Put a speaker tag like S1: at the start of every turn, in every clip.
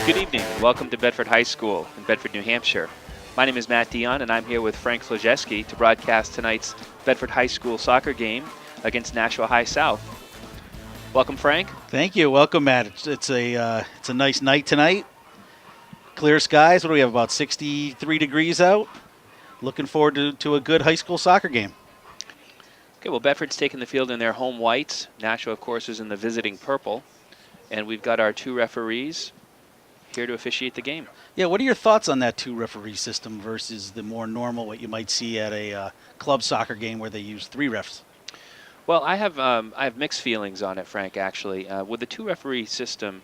S1: Good evening and welcome to Bedford High School in Bedford, New Hampshire. My name is Matt Dion and I'm here with Frank Flojeski to broadcast tonight's Bedford High School soccer game against Nashua High South. Welcome, Frank.
S2: Thank you. Welcome, Matt. It's a nice night tonight. Clear skies. What do we have, about 63 degrees out? Looking forward to a good high school soccer game.
S1: Okay, well, Bedford's taking the field in their home whites. Nashua, of course, is in the visiting purple. And we've got our two referees here to officiate the game.
S2: Yeah, what are your thoughts on that two-referee system versus the more normal, what you might see at a club soccer game where they use three refs?
S1: Well, I have mixed feelings on it, Frank, actually. With the two-referee system,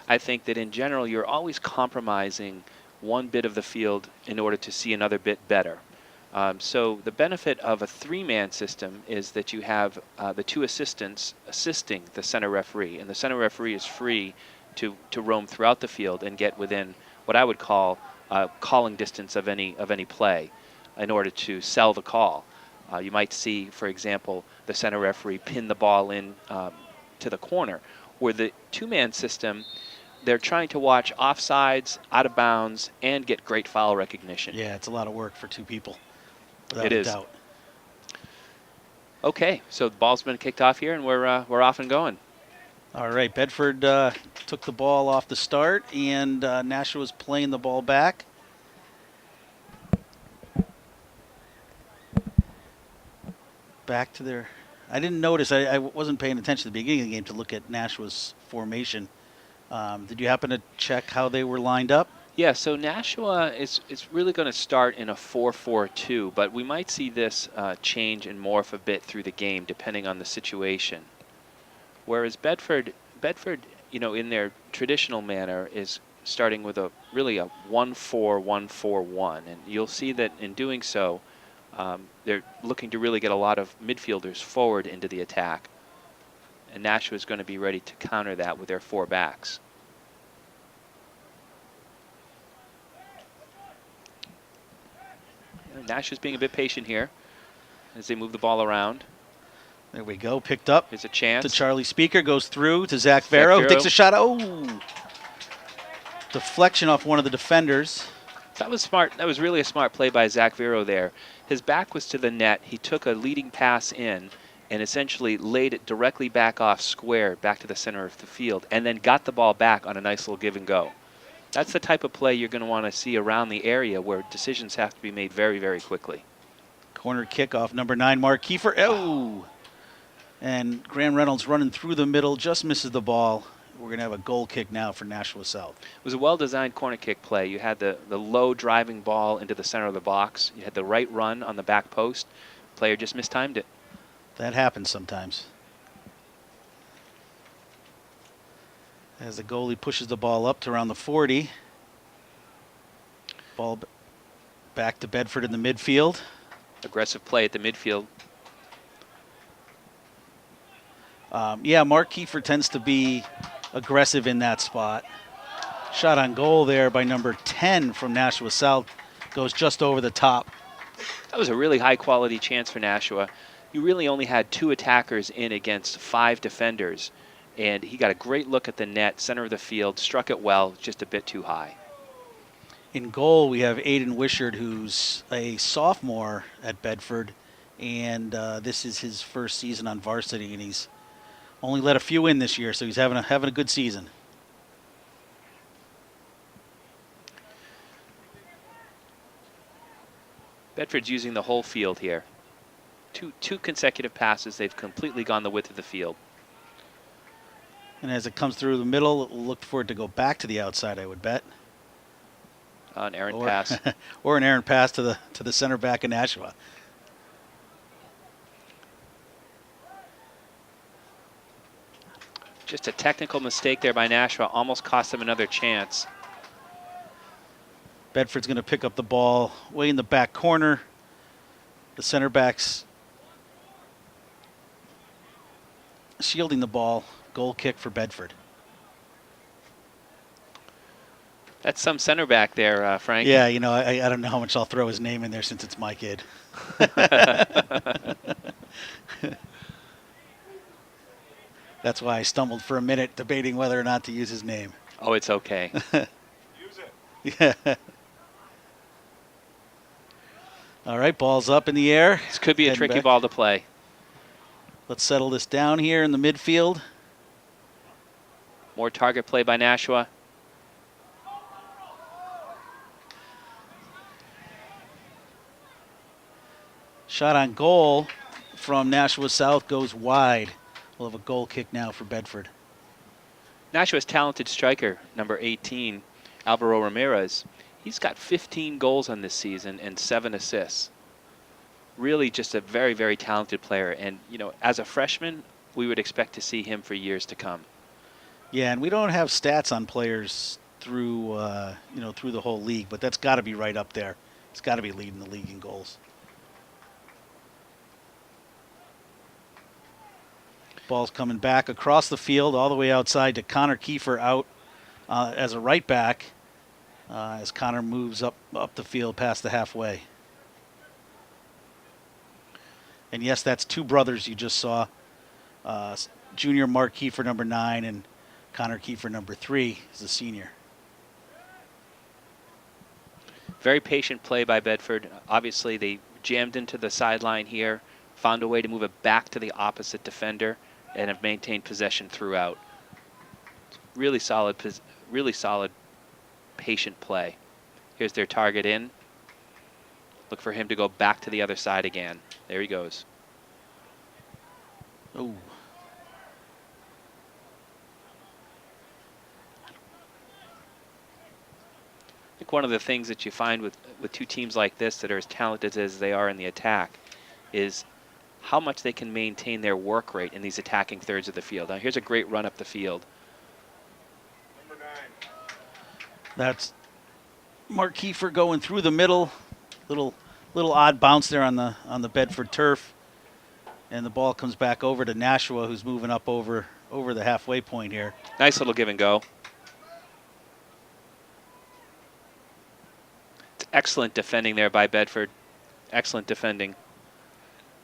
S1: I think that in general you're always compromising one bit of the field in order to see another bit better. So the benefit of a three-man system is that you have the two assistants assisting the center referee, and the center referee is free to roam throughout the field and get within what I would call calling distance of any play in order to sell the call. You might see, for example, the center referee pin the ball in to the corner. Where the two-man system, they're trying to watch offsides, out of bounds, and get great foul recognition.
S2: Yeah, it's a lot of work for two people.
S1: It is. Doubt. Okay, so the ball's been kicked off here, and we're off and going.
S2: All right, Bedford took the ball off the start, and Nashua's playing the ball back. Back to their... I didn't notice. I wasn't paying attention at the beginning of the game to look at Nashua's formation. Did you happen to check how they were lined up?
S1: Yeah, so Nashua is really going to start in a 4-4-2, but we might see this change and morph a bit through the game depending on the situation. Whereas Bedford, in their traditional manner, is starting with really a 1-4-1-4-1, and you'll see that in doing so, they're looking to really get a lot of midfielders forward into the attack, and Nashua is going to be ready to counter that with their four backs. Nashua's being a bit patient here as they move the ball around.
S2: There we go. Picked up.
S1: There's a chance.
S2: To Charlie Speaker. Goes through to Zach Vero. Takes a shot. Oh! Deflection off one of the defenders.
S1: That was smart. That was really a smart play by Zach Vero there. His back was to the net. He took a leading pass in and essentially laid it directly back off square, back to the center of the field, and then got the ball back on a nice little give and go. That's the type of play you're going to want to see around the area where decisions have to be made very, very quickly.
S2: Corner kick off number 9, Mark Kiefer. Oh! And Graham Reynolds running through the middle, just misses the ball. We're going to have a goal kick now for Nashua South.
S1: It was a well-designed corner kick play. You had the low driving ball into the center of the box. You had the right run on the back post. Player just mistimed it.
S2: That happens sometimes. As the goalie pushes the ball up to around the 40. Ball back to Bedford in the midfield.
S1: Aggressive play at the midfield.
S2: Yeah, Mark Kiefer tends to be aggressive in that spot. Shot on goal there by number 10 from Nashua South. Goes just over the top.
S1: That was a really high-quality chance for Nashua. You really only had 2 attackers in against 5 defenders. And he got a great look at the net, center of the field, struck it well, just a bit too high.
S2: In goal, we have Aiden Wishart, who's a sophomore at Bedford. And this is his first season on varsity, and he's only let a few in this year, so he's having a good season.
S1: Bedford's using the whole field here. Two consecutive passes, they've completely gone the width of the field.
S2: And as it comes through the middle, we'll look for it to go back to the outside, I would bet.
S1: An errant pass.
S2: Or an errant pass to the center back in Nashua.
S1: Just a technical mistake there by Nashua, almost cost them another chance.
S2: Bedford's going to pick up the ball way in the back corner. The center back's shielding the ball. Goal kick for Bedford.
S1: That's some center back there, Frank.
S2: Yeah, you know, I don't know how much I'll throw his name in there since it's my kid. That's why I stumbled for a minute debating whether or not to use his name.
S1: Oh, it's okay.
S2: Yeah. All right, ball's up in the air.
S1: This could be a
S2: Heading
S1: tricky
S2: back.
S1: ball to play.
S2: Let's settle this down here in the midfield.
S1: More target play by Nashua.
S2: Shot on goal from Nashua South goes wide. We'll have a goal kick now for Bedford.
S1: Nashua's talented striker, number 18, Alvaro Ramirez, he's got 15 goals on this season and 7 assists. Really just a very, very talented player. And, you know, as a freshman, we would expect to see him for years to come.
S2: Yeah, and we don't have stats on players through, through the whole league, but that's got to be right up there. It's got to be leading the league in goals. Ball's coming back across the field all the way outside to Connor Kiefer out as a right back as Connor moves up the field past the halfway. And yes, that's two brothers you just saw. Junior Mark Kiefer, number 9, and Connor Kiefer, number 3, is a senior.
S1: Very patient play by Bedford. Obviously, they jammed into the sideline here, found a way to move it back to the opposite defender, and have maintained possession throughout. Really solid, patient play. Here's their target in. Look for him to go back to the other side again. There he goes.
S2: Oh.
S1: I think one of the things that you find with two teams like this that are as talented as they are in the attack is how much they can maintain their work rate in these attacking thirds of the field. Now here's a great run up the field.
S3: Number 9.
S2: That's Mark Kiefer going through the middle. Little odd bounce there on the Bedford turf. And the ball comes back over to Nashua, who's moving up over the halfway point here.
S1: Nice little give and go. It's excellent defending there by Bedford. Excellent defending.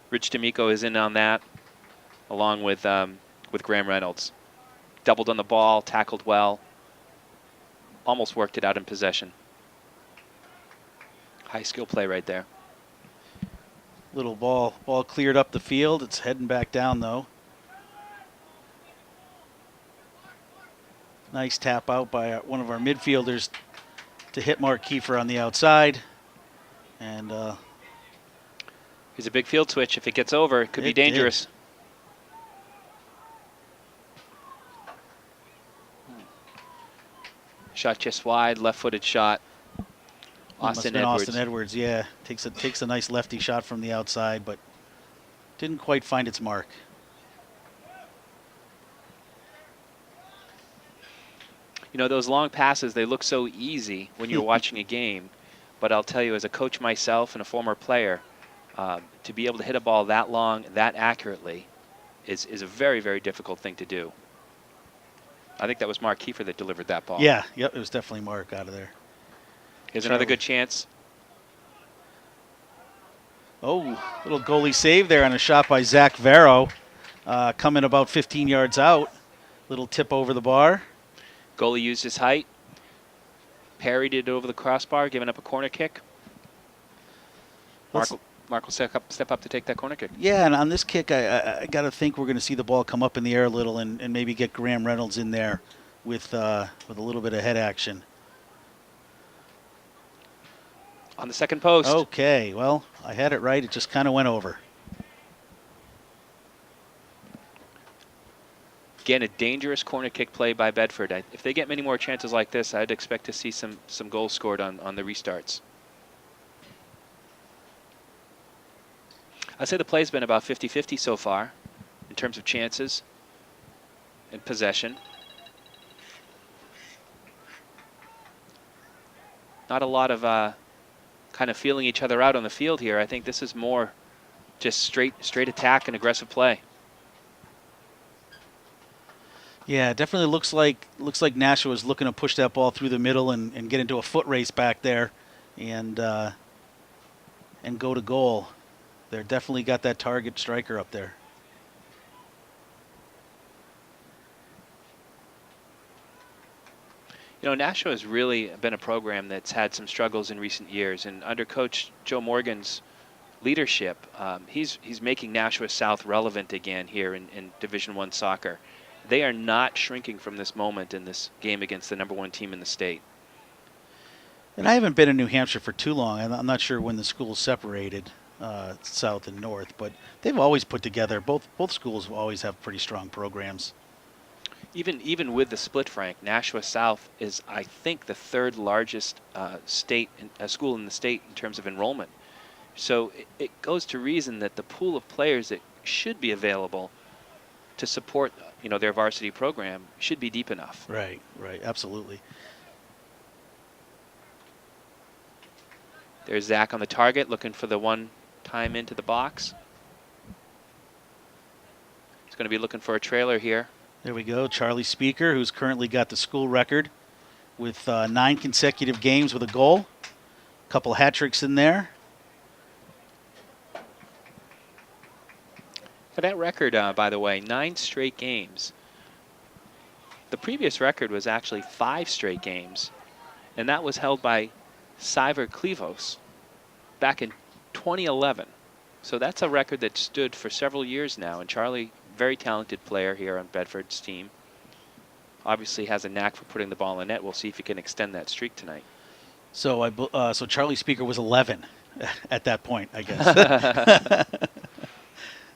S1: Rich D'Amico is in on that, along with Graham Reynolds. Doubled on the ball, tackled well. Almost worked it out in possession. High skill play right there.
S2: Little ball cleared up the field. It's heading back down, though. Nice tap out by one of our midfielders to hit Mark Kiefer on the outside. And
S1: here's a big field switch. If it gets over, it could be dangerous. Shot just wide, left-footed shot. Austin Edwards.
S2: Austin Edwards, yeah. Takes a nice lefty shot from the outside, but didn't quite find its mark.
S1: You know, those long passes, they look so easy when you're watching a game. But I'll tell you, as a coach myself and a former player, to be able to hit a ball that long, that accurately, is a very, very difficult thing to do. I think that was Mark Kiefer that delivered that ball.
S2: Yeah, yep, it was definitely Mark out of there.
S1: Here's another good chance.
S2: Oh, little goalie save there on a shot by Zach Vero, coming about 15 yards out. Little tip over the bar.
S1: Goalie used his height, parried it over the crossbar, giving up a corner kick. Mark will step up to take that corner kick.
S2: Yeah, and on this kick, I got to think we're going to see the ball come up in the air a little and maybe get Graham Reynolds in there with a little bit of head action.
S1: On the second post.
S2: Okay, well, I had it right. It just kind of went over.
S1: Again, a dangerous corner kick play by Bedford. If they get many more chances like this, I'd expect to see some goals scored on the restarts. I'd say the play's been about 50-50 so far in terms of chances and possession. Not a lot of kind of feeling each other out on the field here. I think this is more just straight attack and aggressive play.
S2: Yeah, it definitely looks like Nashua is looking to push that ball through the middle and get into a foot race back there and go to goal. They're definitely got that target striker up there.
S1: You You know, Nashua has really been a program that's had some struggles in recent years, and under Coach Joe Morgan's leadership, he's making Nashua South relevant again here in Division I soccer. They are not shrinking from this moment in this game against the #1 team in the state.
S2: And I haven't been in New Hampshire for too long. I'm not sure when the schools separated, South and North, but they've always put together, both schools always have pretty strong programs.
S1: Even with the split, Frank, Nashua South is, I think, the third largest school in the state in terms of enrollment. So it goes to reason that the pool of players that should be available to support, their varsity program should be deep enough.
S2: Right, absolutely.
S1: There's Zach on the target, looking for the one time into the box. He's going to be looking for a trailer here.
S2: There we go. Charlie Speaker, who's currently got the school record with 9 consecutive games with a goal. A couple hat tricks in there.
S1: For that record, by the way, 9 straight games. The previous record was actually 5 straight games, and that was held by Cyver Klevos back in 2011. So that's a record that stood for several years now, and Charlie, very talented player here on Bedford's team, obviously has a knack for putting the ball in the net. We'll see if he can extend that streak tonight.
S2: So so Charlie Speaker was 11 at that point, I guess.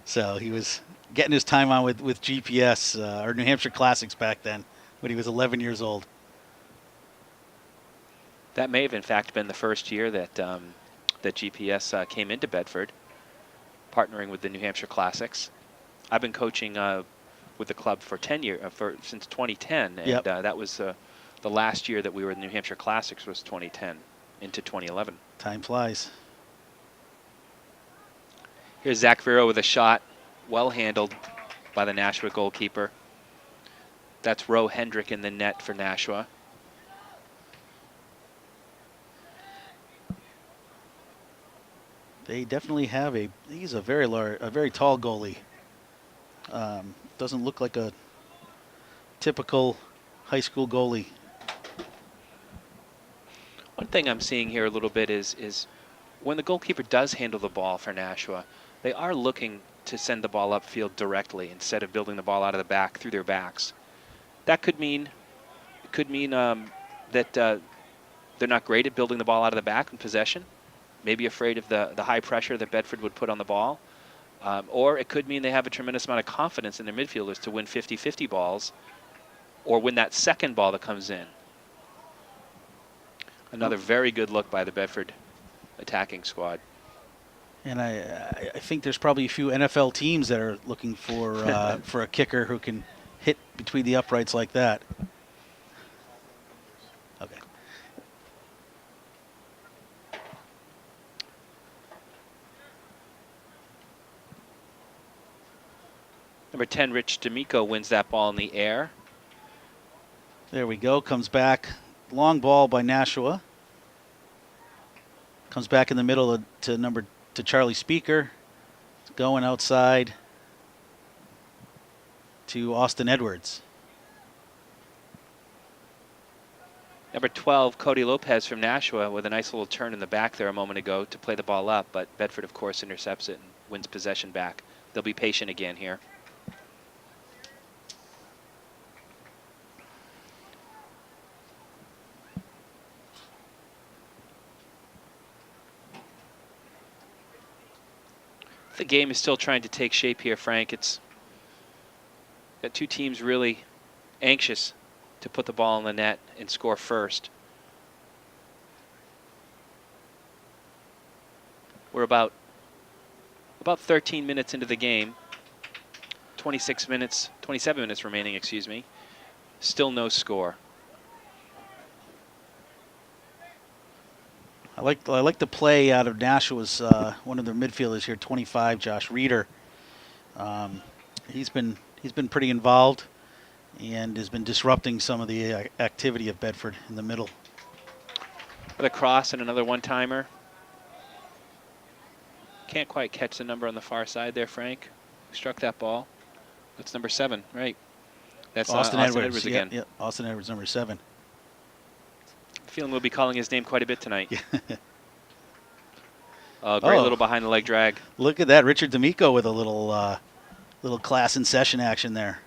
S2: So he was getting his time on with GPS or New Hampshire Classics back then when he was 11 years old.
S1: That may have, in fact, been the first year that that GPS came into Bedford, partnering with the New Hampshire Classics. I've been coaching with the club for 10 years, since 2010, and
S2: Yep.
S1: That was the last year that we were in the New Hampshire Classics was 2010 into 2011.
S2: Time flies.
S1: Here's Zach Vero with a shot, well handled by the Nashua goalkeeper. That's Roe Hendrick in the net for Nashua.
S2: They definitely have he's a very tall goalie. Doesn't look like a typical high school goalie.
S1: One thing I'm seeing here a little bit is when the goalkeeper does handle the ball for Nashua, they are looking to send the ball upfield directly instead of building the ball out of the back through their backs. That could mean that they're not great at building the ball out of the back in possession, maybe afraid of the high pressure that Bedford would put on the ball. Or it could mean they have a tremendous amount of confidence in their midfielders to win 50-50 balls or win that second ball that comes in. Another very good look by the Bedford attacking squad.
S2: And I think there's probably a few NFL teams that are looking for for a kicker who can hit between the uprights like that. Okay.
S1: Number 10, Rich D'Amico, wins that ball in the air.
S2: There we go. Comes back. Long ball by Nashua. Comes back in the middle to Charlie Speaker. It's going outside to Austin Edwards.
S1: Number 12, Cody Lopez from Nashua with a nice little turn in the back there a moment ago to play the ball up, but Bedford, of course, intercepts it and wins possession back. They'll be patient again here. The game is still trying to take shape here, Frank. It's got two teams really anxious to put the ball in the net and score first. We're about 13 minutes into the game. 27 minutes remaining, excuse me. Still no score.
S2: I like the play out of Nashua's one of their midfielders here, 25, Josh Reeder. He's been pretty involved and has been disrupting some of the activity of Bedford in the middle.
S1: With a cross and another one-timer. Can't quite catch the number on the far side there, Frank. Who struck that ball? That's number 7, right? That's
S2: Austin Edwards
S1: again.
S2: Yeah, Austin Edwards, number 7.
S1: Feeling we'll be calling his name quite a bit tonight.
S2: Yeah.
S1: Great
S2: Oh.
S1: little behind the leg drag.
S2: Look at that, Richard D'Amico with a little class in session action there.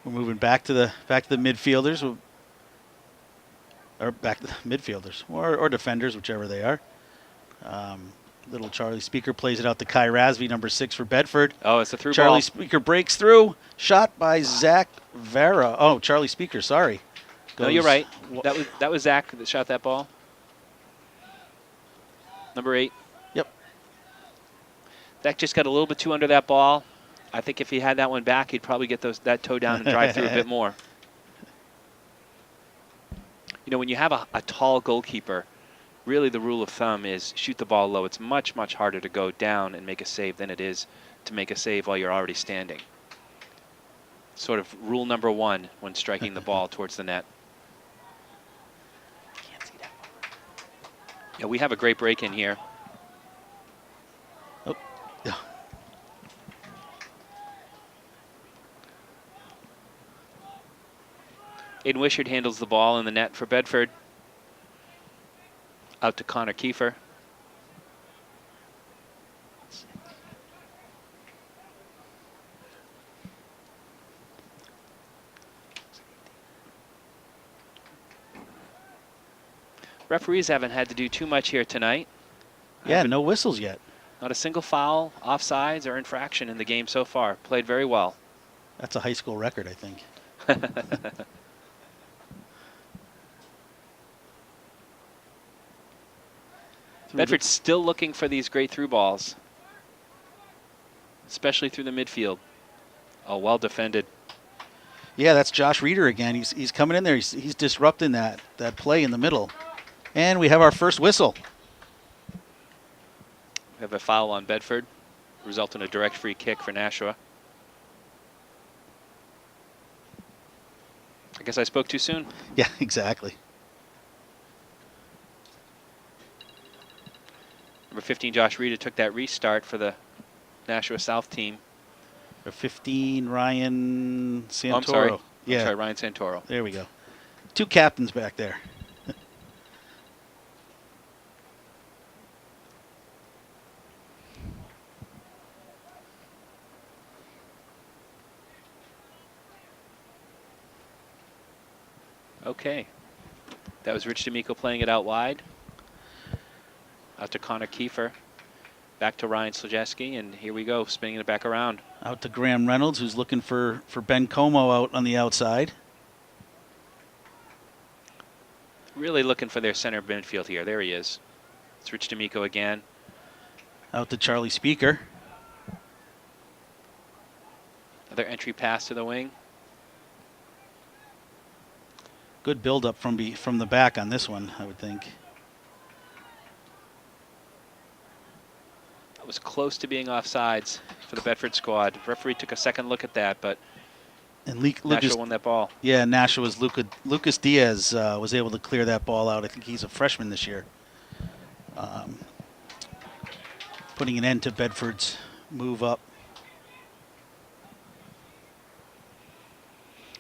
S2: We're moving back to the midfielders, or back to the midfielders or defenders, whichever they are. Little Charlie Speaker plays it out to Kai Rasby, number 6 for Bedford.
S1: Oh, it's a through
S2: Charlie
S1: ball.
S2: Speaker breaks through. Shot by Zach Vera. Oh, Charlie Speaker, sorry.
S1: No, you're right. That was Zach that shot that ball. Number 8.
S2: Yep.
S1: Zach just got a little bit too under that ball. I think if he had that one back, he'd probably get that toe down and drive through a bit more. You know, when you have a tall goalkeeper, really the rule of thumb is shoot the ball low. It's much, much harder to go down and make a save than it is to make a save while you're already standing. Sort of rule number 1 when striking the ball towards the net. Can't see that one. Yeah, we have a great break in here.
S2: Oh. Yeah.
S1: Aiden Wishart handles the ball in the net for Bedford. Out to Connor Kiefer. Referees haven't had to do too much here tonight.
S2: Yeah, no whistles yet.
S1: Not a single foul, offsides, or infraction in the game so far. Played very well.
S2: That's a high school record, I think.
S1: Bedford's still looking for these great through balls, especially through the midfield. Oh, well defended.
S2: Yeah, that's Josh Reeder again. He's coming in there. He's disrupting that play in the middle. And we have our first whistle.
S1: We have a foul on Bedford, result in a direct free kick for Nashua. I guess I spoke too soon.
S2: Yeah, exactly.
S1: Number 15, Josh Reeder, took that restart for the Nashua South team.
S2: Number 15, Ryan Santoro.
S1: Oh, I'm sorry.
S2: Yeah.
S1: I'm sorry, Ryan Santoro.
S2: There we go. 2 captains back there.
S1: Okay. That was Rich D'Amico playing it out wide. Out to Connor Kiefer. Back to Ryan Slajewski, and here we go, spinning it back around.
S2: Out to Graham Reynolds, who's looking for Ben Como out on the outside.
S1: Really looking for their center midfield here. There he is. It's Rich D'Amico again.
S2: Out to Charlie Speaker.
S1: Another entry pass to the wing.
S2: Good build-up from the back on this one, I would think.
S1: That was close to being offsides for the Bedford squad. Referee took a second look at that, but Nashua won that ball.
S2: Yeah, Nashua's Lucas Diaz was able to clear that ball out. I think he's a freshman this year. Putting an end to Bedford's move up.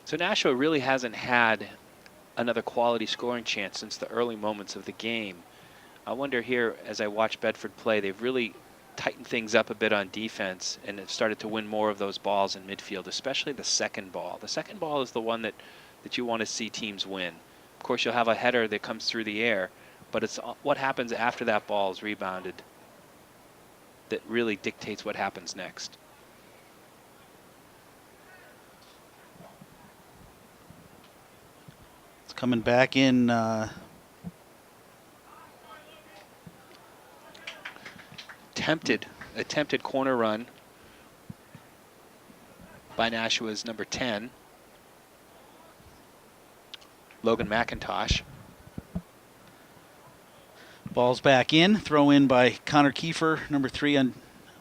S1: So Nashua really hasn't had another quality scoring chance since the early moments of the game. I wonder here, as I watch Bedford play, they've really tightened things up a bit on defense and have started to win more of those balls in midfield, especially the second ball. The second ball is the one that you want to see teams win. Of course, you'll have a header that comes through the air, but it's what happens after that ball is rebounded that really dictates what happens next.
S2: It's coming back in.
S1: Attempted corner run by Nashua's number 10, Logan McIntosh.
S2: Ball's back in. Throw in by Connor Kiefer, number 3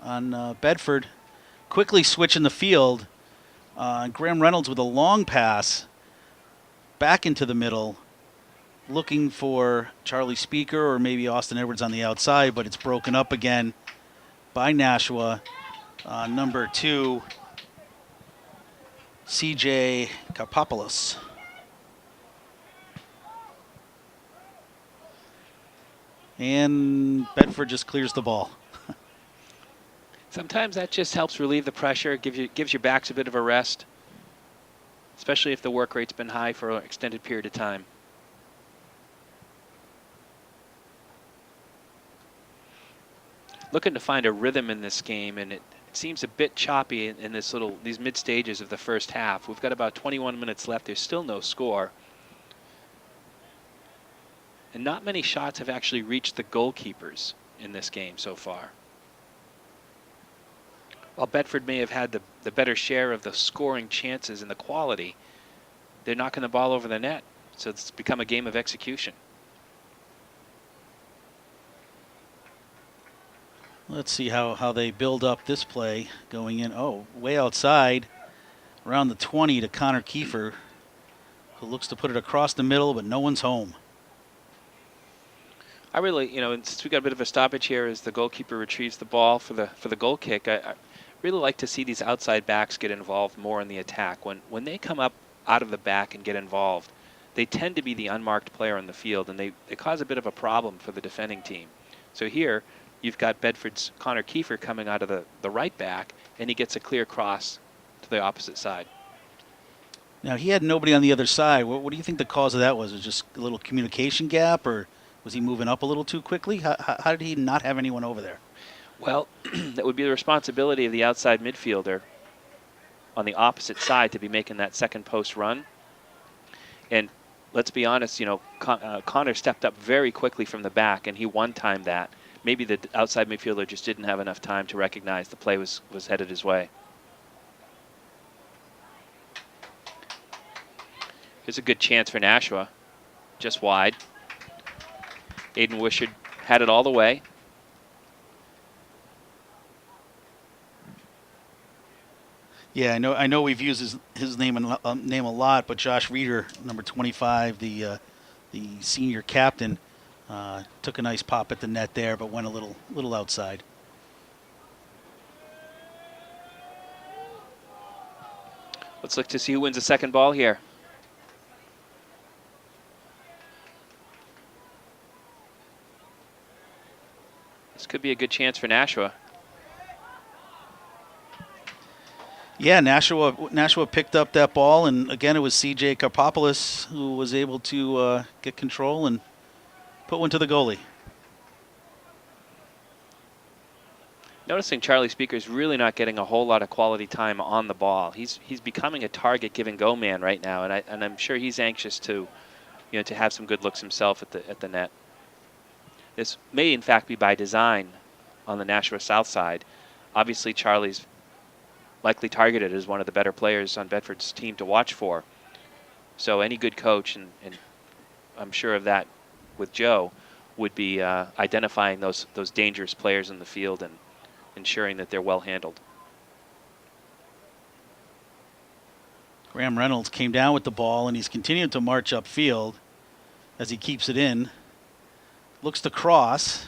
S2: on Bedford. Quickly switching the field. Graham Reynolds with a long pass back into the middle, looking for Charlie Speaker or maybe Austin Edwards on the outside, but it's broken up again by Nashua. Number 2, CJ Karpopoulos. And Bedford just clears the ball.
S1: Sometimes that just helps relieve the pressure, gives your backs a bit of a rest, especially if the work rate's been high for an extended period of time. Looking to find a rhythm in this game, and it seems a bit choppy in these mid stages of the first half. We've got about 21 minutes left. There's still no score. And not many shots have actually reached the goalkeepers in this game so far. While Bedford may have had the better share of the scoring chances and the quality, they're knocking the ball over the net. So it's become a game of execution.
S2: Let's see how they build up this play going in. Oh, way outside, around the 20 to Connor Kiefer, who looks to put it across the middle, but no one's home.
S1: I really, since we got a bit of a stoppage here as the goalkeeper retrieves the ball for the goal kick, I really like to see these outside backs get involved more in the attack. When they come up out of the back and get involved, they tend to be the unmarked player on the field, and they cause a bit of a problem for the defending team. So here, you've got Bedford's Connor Kiefer coming out of the right back, and he gets a clear cross to the opposite side.
S2: Now, he had nobody on the other side. What do you think the cause of that was? Was it just a little communication gap, or was he moving up a little too quickly? How did he not have anyone over there?
S1: Well, that would be the responsibility of the outside midfielder on the opposite side to be making that second post run. And let's be honest, Connor stepped up very quickly from the back, and he one-timed that. Maybe the outside midfielder just didn't have enough time to recognize the play was headed his way. Here's a good chance for Nashua, just wide. Aiden Wishart had it all the way.
S2: Yeah, I know we've used his name a lot, but Josh Reeder, number 25, the senior captain, took a nice pop at the net there, but went a little outside.
S1: Let's look to see who wins the second ball here. This could be a good chance for Nashua.
S2: Yeah, Nashua picked up that ball, and again, it was CJ Karpopoulos who was able to get control and put one to the goalie.
S1: Noticing Charlie Speaker's really not getting a whole lot of quality time on the ball. He's becoming a target give and go man right now, and I'm sure he's anxious to have some good looks himself at the net. This may in fact be by design on the Nashua South side. Obviously, Charlie's likely targeted as one of the better players on Bedford's team to watch for. So any good coach, and I'm sure of that with Joe, would be identifying those dangerous players in the field and ensuring that they're well handled.
S2: Graham Reynolds came down with the ball, and he's continuing to march upfield as he keeps it in. Looks to cross.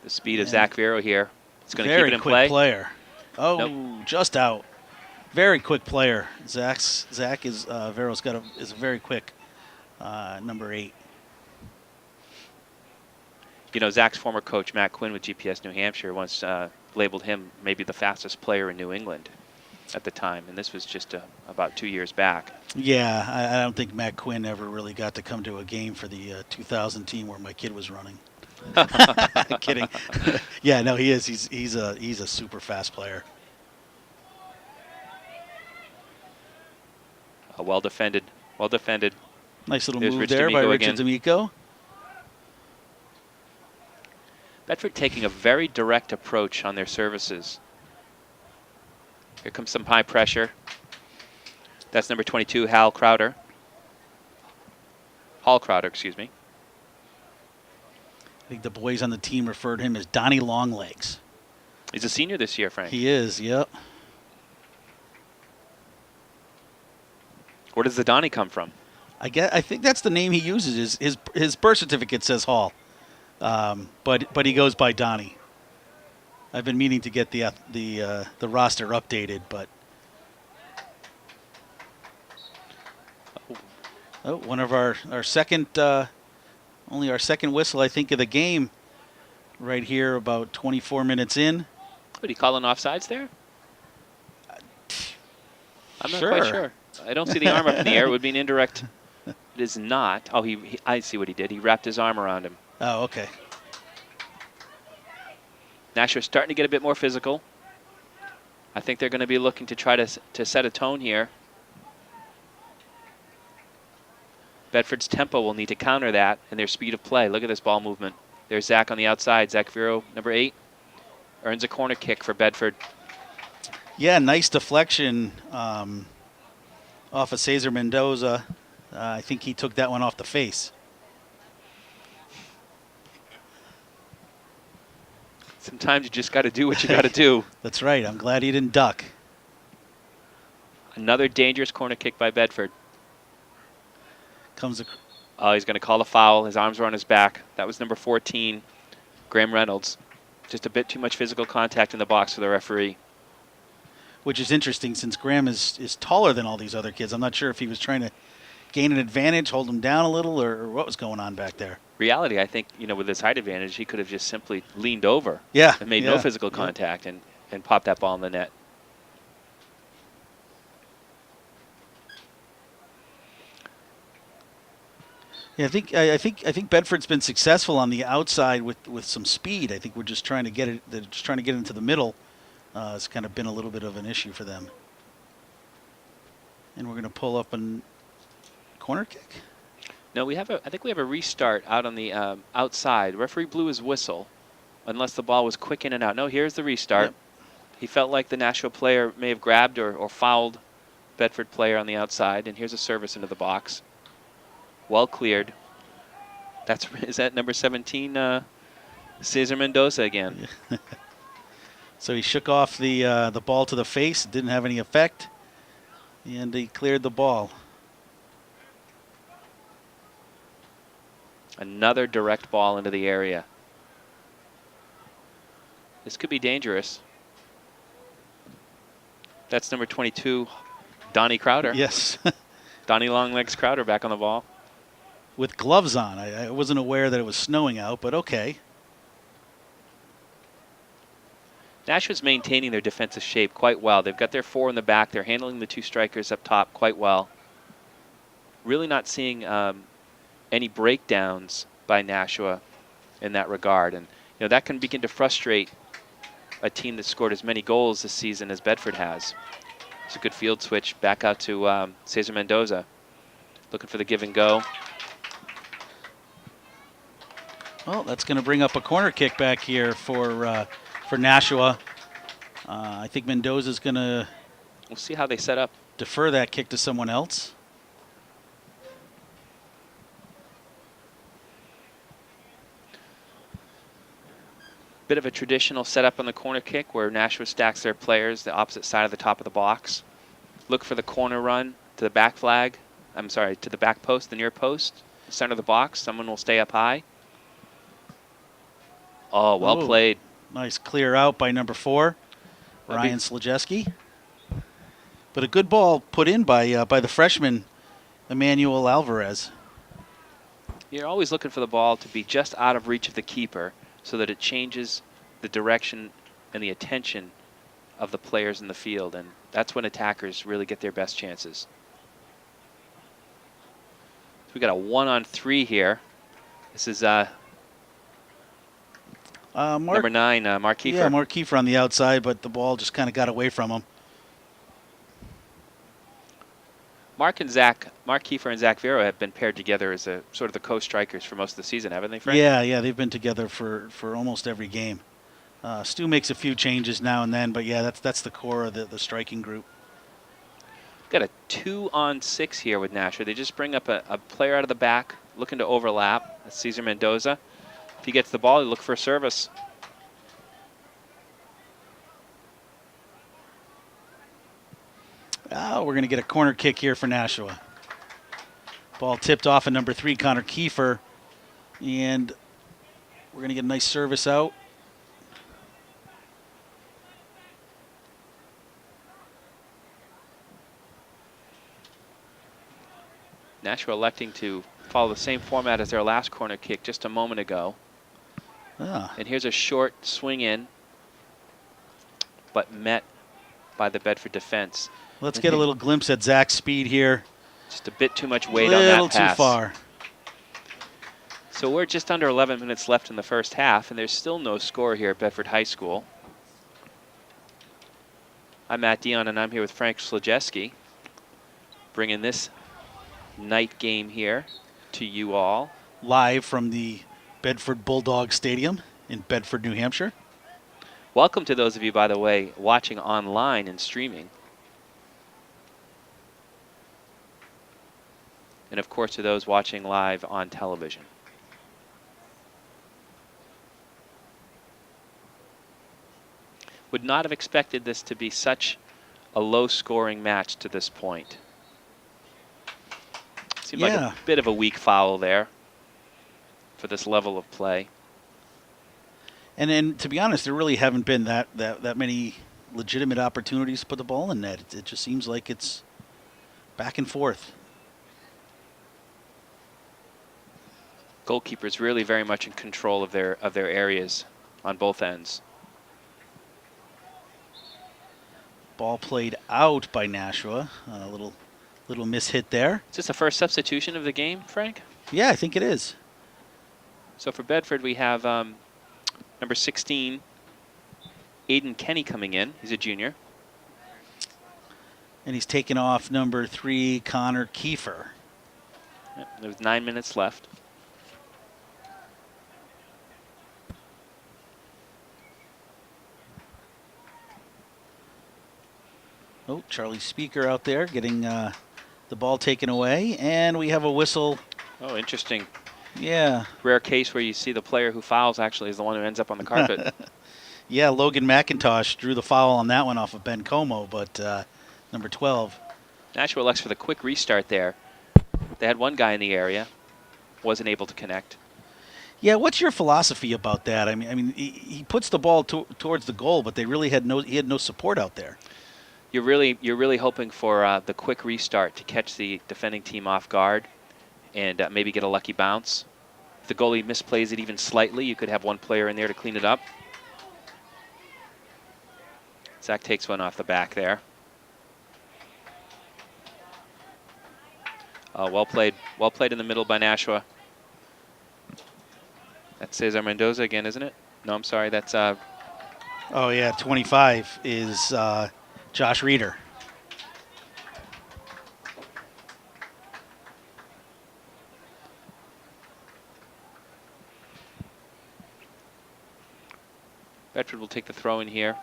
S1: The speed of Zach Vero here. It's going to keep it in play.
S2: Very quick player. Oh,
S1: nope.
S2: Just out. Very quick player. Vero's is very quick. Number 8.
S1: Zach's former coach, Matt Quinn with GPS New Hampshire, once labeled him maybe the fastest player in New England at the time, and this was just about 2 years back.
S2: Yeah, I don't think Matt Quinn ever really got to come to a game for the 2000 team where my kid was running. Kidding. Yeah, no, he is. He's a super fast player.
S1: Well defended. Well defended.
S2: Nice little
S1: There's
S2: move
S1: Rich
S2: there
S1: D'Amico
S2: by
S1: again.
S2: Richard D'Amico.
S1: Bedford taking a very direct approach on their services. Here comes some high pressure. That's number 22, Hal Crowder. Hall Crowder, excuse me.
S2: I think the boys on the team referred to him as Donnie Longlegs.
S1: He's a senior this year, Frank.
S2: He is, yep.
S1: Where does the Donnie come from?
S2: I think that's the name he uses. His birth certificate says Hall, but he goes by Donnie. I've been meaning to get the roster updated, but Oh, one of our second, only our second whistle, I think, of the game right here, about 24 minutes in.
S1: Would he call an offsides there? I'm not quite
S2: Sure.
S1: sure. I don't see the arm up in the air. It would be an indirect. It is not. Oh, I see what he did. He wrapped his arm around him.
S2: Oh, okay.
S1: Nashua's starting to get a bit more physical. I think they're going to be looking to try to set a tone here. Bedford's tempo will need to counter that and their speed of play. Look at this ball movement. There's Zach on the outside. Zach Vero, number 8, earns a corner kick for Bedford.
S2: Yeah, nice deflection off of Cesar Mendoza. I think he took that one off the face.
S1: Sometimes you just got to do what you got to do.
S2: That's right. I'm glad he didn't duck.
S1: Another dangerous corner kick by Bedford.
S2: Comes.
S1: Oh, he's going to call a foul. His arms are on his back. That was number 14, Graham Reynolds. Just a bit too much physical contact in the box for the referee.
S2: Which is interesting since Graham is taller than all these other kids. I'm not sure if he was trying to gain an advantage, hold him down a little, or what was going on back there.
S1: Reality, I think, with his height advantage, he could have just simply leaned over and made
S2: yeah,
S1: no physical contact and popped that ball in the net.
S2: Yeah, I think Bedford's been successful on the outside with some speed. I think we're just trying to get it. They're just trying to get into the middle. It's kind of been a little bit of an issue for them. And we're going to pull up a corner kick.
S1: No, I think we have a restart out on the outside. Referee blew his whistle, unless the ball was quick in and out. No, here's the restart.
S2: Yep.
S1: He felt like the Nashua player may have grabbed or fouled Bedford player on the outside, and here's a service into the box. Well cleared. Is that number 17, Cesar Mendoza again?
S2: So he shook off the ball to the face. It didn't have any effect, and he cleared the ball.
S1: Another direct ball into the area. This could be dangerous. That's number 22, Donnie Crowder.
S2: Yes.
S1: Donnie Longlegs Crowder back on the ball.
S2: With gloves on. I wasn't aware that it was snowing out, but okay.
S1: Nashua's maintaining their defensive shape quite well. They've got their 4 in the back. They're handling the 2 strikers up top quite well. Really not seeing any breakdowns by Nashua in that regard. And that can begin to frustrate a team that scored as many goals this season as Bedford has. It's a good field switch back out to Cesar Mendoza. Looking for the give and go.
S2: Well, that's going to bring up a corner kick back here for Nashua. I think Mendoza's going to.
S1: We'll see how they set up.
S2: Defer that kick to someone else.
S1: Bit of a traditional setup on the corner kick where Nashua stacks their players the opposite side of the top of the box. Look for the corner run to the back flag. I'm sorry, to the back post, the near post, the center of the box. Someone will stay up high. Oh, well played.
S2: Nice clear out by number 4, Ryan Slajewski. But a good ball put in by the freshman, Emmanuel Alvarez.
S1: You're always looking for the ball to be just out of reach of the keeper so that it changes the direction and the attention of the players in the field, and that's when attackers really get their best chances. So we got a 1-on-3 here. This is number 9, Mark Kiefer.
S2: Yeah, Mark Kiefer on the outside, but the ball just kind of got away from him.
S1: Mark Kiefer and Zach Vero have been paired together as sort of the co-strikers for most of the season, haven't they, Frank?
S2: Yeah, they've been together for almost every game. Stu makes a few changes now and then, but yeah, that's the core of the striking group.
S1: Got a 2-on-6 here with Nashua. They just bring up a player out of the back looking to overlap. That's Cesar Mendoza. If he gets the ball, he'll look for a service.
S2: We're going to get a corner kick here for Nashua. Ball tipped off at number 3, Connor Kiefer. And we're going to get a nice service out.
S1: Nashua electing to follow the same format as their last corner kick just a moment ago.
S2: Ah.
S1: And here's a short swing in, but met by the Bedford defense.
S2: Let's get a little glimpse at Zach's speed here.
S1: Just a bit too much
S2: A
S1: weight on
S2: little
S1: that pass.
S2: too far.
S1: So we're just under 11 minutes left in the first half, and there's still no score here at Bedford High School. I'm Matt Dion, and I'm here with Frank Slajewski, bringing this night game here to you all.
S2: Live from the Bedford Bulldogs Stadium in Bedford, New Hampshire.
S1: Welcome to those of you, by the way, watching online and streaming. And of course to those watching live on television. Would not have expected this to be such a low-scoring match to this point. Seemed like a bit of a weak foul there for this level of play.
S2: And to be honest, there really haven't been that many legitimate opportunities to put the ball in net. It just seems like it's back and forth.
S1: Goalkeepers really very much in control of their areas on both ends.
S2: Ball played out by Nashua. A little mishit there.
S1: Is this the first substitution of the game, Frank?
S2: Yeah, I think it is.
S1: So for Bedford, we have number 16, Aiden Kenny coming in. He's a junior.
S2: And he's taken off number 3, Connor Kiefer.
S1: Yep, there's 9 minutes left.
S2: Oh, Charlie Speaker out there getting the ball taken away. And we have a whistle.
S1: Oh, interesting.
S2: Yeah.
S1: Rare case where you see the player who fouls actually is the one who ends up on the carpet.
S2: Yeah, Logan McIntosh drew the foul on that one off of Ben Como, but number 12.
S1: Nashua elects for the quick restart there. They had one guy in the area, wasn't able to connect.
S2: Yeah, what's your philosophy about that? I mean, he puts the ball towards the goal, but he had no support out there.
S1: You're really hoping for the quick restart to catch the defending team off guard and maybe get a lucky bounce. If the goalie misplays it even slightly, you could have one player in there to clean it up. Zach takes one off the back there. Well played in the middle by Nashua. That's Cesar Mendoza again, isn't it? No, I'm sorry, that's...
S2: Oh, yeah, 25 is Josh Reeder.
S1: Bedford will take the throw in here.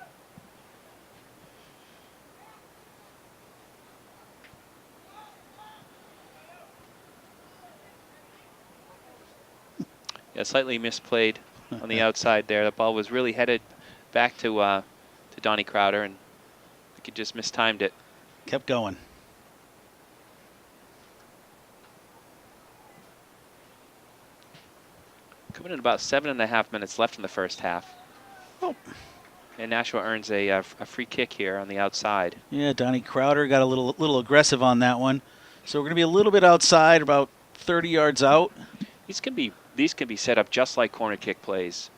S1: Yeah, slightly misplayed on the outside there. The ball was really headed back to Donnie Crowder, and I think he just mistimed it.
S2: Kept going.
S1: Coming in about 7.5 minutes left in the first half.
S2: Oh.
S1: And Nashua earns a free kick here on the outside.
S2: Yeah, Donnie Crowder got a little aggressive on that one. So we're going to be a little bit outside, about 30 yards out.
S1: These can be set up just like corner kick plays,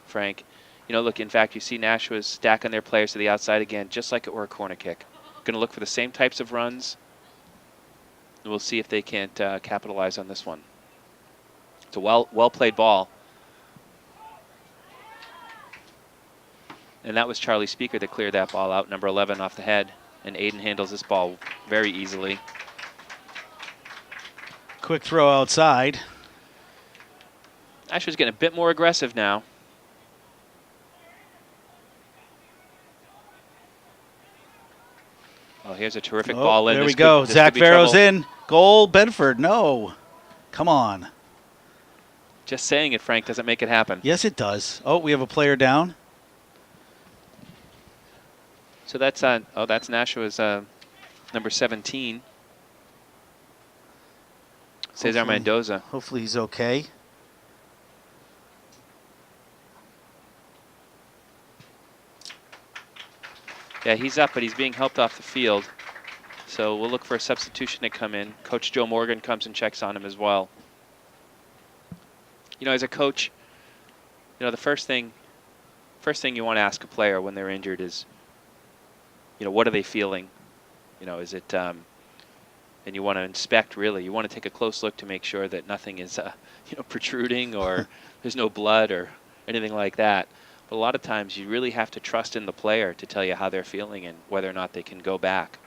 S1: Frank. You know, look, in fact, you see Nashua's stacking their players to the outside again, just like it were a corner kick. Going to look for the same types of runs. And we'll see if they can't capitalize on this one. It's a well played ball. And that was Charlie Speaker that cleared that ball out, number 11 off the head. And Aiden handles this ball very easily.
S2: Quick throw outside.
S1: Nashua's getting a bit more aggressive now. Oh, here's a terrific ball in.
S2: There we go. Zach Vero's in. Goal, Bedford. No. Come on.
S1: Just saying it, Frank, doesn't make it happen.
S2: Yes, it does. Oh, we have a player down.
S1: So that's that's Nashua's number 17. Cesar Mendoza.
S2: Hopefully he's okay.
S1: Yeah, he's up, but he's being helped off the field. So we'll look for a substitution to come in. Coach Joe Morgan comes and checks on him as well. You know, as a coach, you know, the first thing you want to ask a player when they're injured is, you know, what are they feeling? You know, is it, and you want to inspect, really. You want to take a close look to make sure that nothing is, you know, protruding or there's no blood or anything like that. But a lot of times you really have to trust in the player to tell you how they're feeling and whether or not they can go back.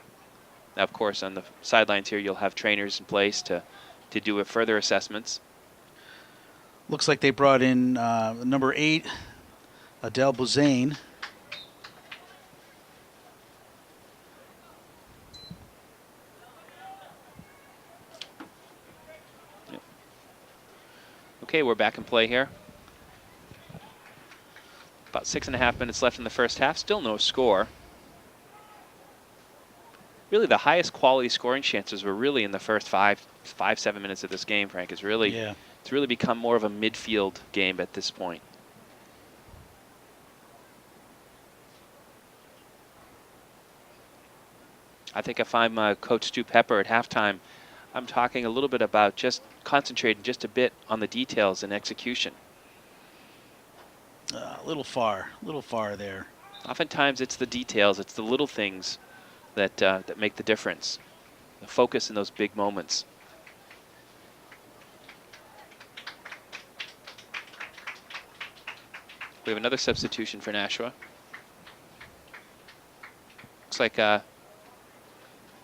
S1: Now, of course, on the sidelines here, you'll have trainers in place to do further assessments.
S2: Looks like they brought in number 8, Adele Buzane.
S1: Okay, we're back in play here. About 6.5 minutes left in the first half. Still no score. Really, the highest quality scoring chances were really in the first 7 minutes of this game, Frank. It's really become more of a midfield game at this point. I think if I'm Coach Stu Pepper at halftime, I'm talking a little bit about just concentrating just a bit on the details and execution.
S2: A little far there.
S1: Oftentimes it's the details, it's the little things that make the difference. The focus in those big moments. We have another substitution for Nashua. Looks like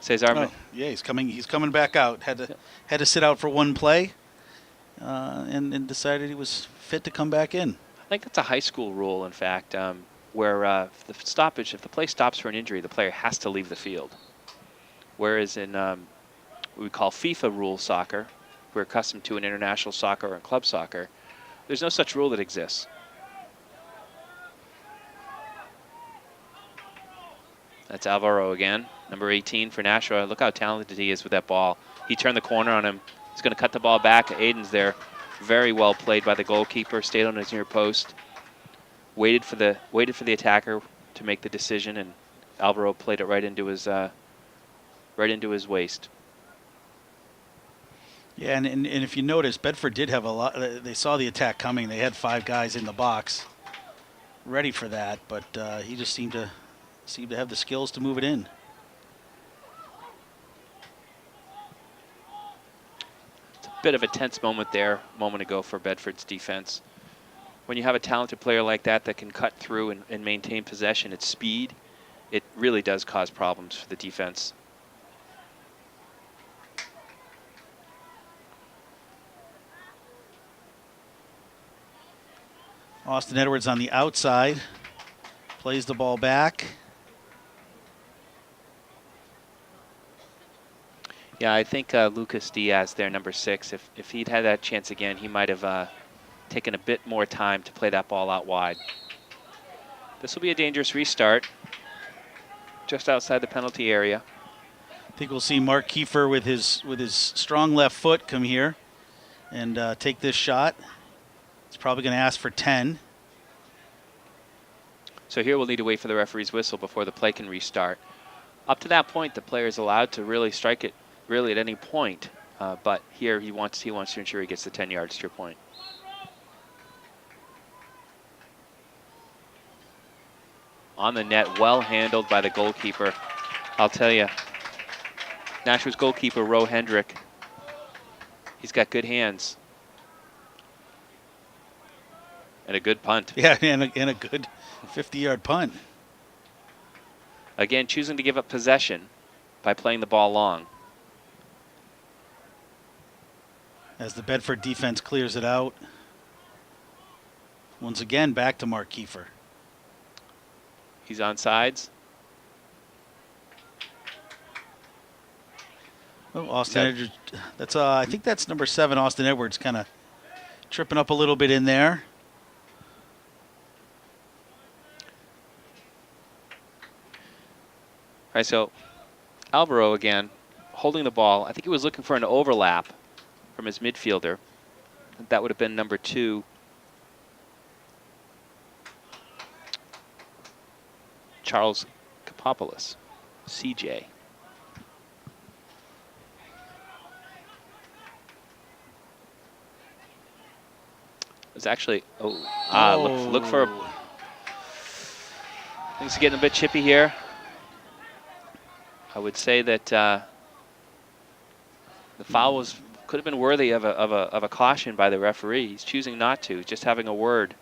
S1: Cesar.
S2: Oh, yeah, he's coming back out. Had to sit out for one play, and decided he was fit to come back in.
S1: I think that's a high school rule, in fact, where if the play stops for an injury, the player has to leave the field. Whereas in what we call FIFA rule soccer, we're accustomed to in international soccer and club soccer, there's no such rule that exists. That's Alvaro again, number 18 for Nashua. Look how talented he is with that ball. He turned the corner on him. He's going to cut the ball back. Aiden's there. Very well played by the goalkeeper. Stayed on his near post. Waited for the attacker to make the decision, and Alvaro played it right into his waist.
S2: Yeah, and if you notice, Bedford did have a lot. They saw the attack coming. They had 5 guys in the box, ready for that. But he just seemed to have the skills to move it in.
S1: It's a bit of a tense moment there, a moment ago for Bedford's defense. When you have a talented player like that can cut through and maintain possession at speed, it really does cause problems for the defense.
S2: Austin Edwards on the outside, plays the ball back.
S1: Yeah, I think Lucas Diaz there, number 6, if he'd had that chance again, he might have taken a bit more time to play that ball out wide. This will be a dangerous restart, just outside the penalty area.
S2: I think we'll see Mark Kiefer with his strong left foot come here and take this shot. He's probably going to ask for 10.
S1: So here we'll need to wait for the referee's whistle before the play can restart. Up to that point, the player is allowed to really strike it really at any point, but here he wants to ensure he gets the 10 yards, to your point. On the net, well handled by the goalkeeper. I'll tell you, Nashua's goalkeeper, Ro Hendrick, he's got good hands. And a good punt.
S2: Yeah, and a good 50-yard punt.
S1: Again, choosing to give up possession by playing the ball long.
S2: As the Bedford defense clears it out. Once again, back to Mark Kiefer.
S1: He's on sides.
S2: Oh, Austin Edwards. That's I think that's number 7, Austin Edwards, kind of tripping up a little bit in there.
S1: All right, so Alvaro again, holding the ball. I think he was looking for an overlap from his midfielder. That would have been number 2. Charles Kapopoulos, CJ. It's actually, look for, things are getting a bit chippy here. I would say that the foul could have been worthy of a caution by the referee. He's choosing not to, just having a word.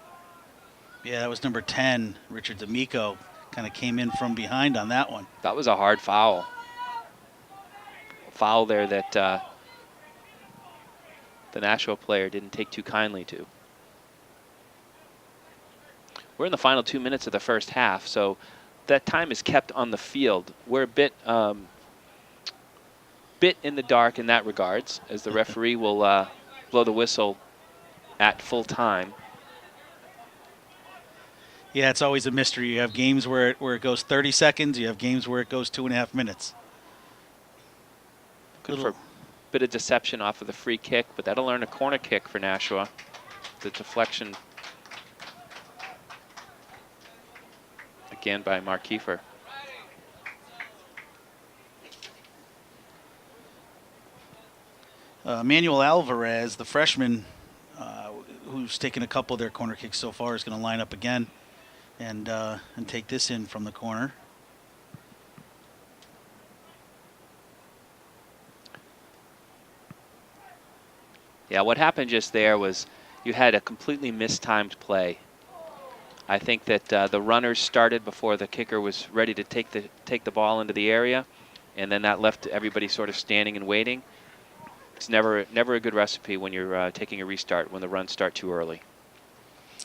S2: Yeah, that was number 10, Richard D'Amico. Kind of came in from behind on that one.
S1: That was a hard foul. Foul there that the Nashua player didn't take too kindly to. We're in the final 2 minutes of the first half, so that time is kept on the field. We're a bit in the dark in that regards, as the referee will blow the whistle at full time.
S2: Yeah, it's always a mystery. You have games where it goes 30 seconds. You have games where it goes 2.5 minutes.
S1: Good for a bit of deception off of the free kick, but that'll earn a corner kick for Nashua. The deflection again by Mark Kiefer.
S2: Manuel Alvarez, the freshman, who's taken a couple of their corner kicks so far, is going to line up again and take this in from the corner.
S1: Yeah, what happened just there was you had a completely mistimed play. I think that the runners started before the kicker was ready to take the ball into the area, and then that left everybody sort of standing and waiting. It's never a good recipe when you're taking a restart when the runs start too early.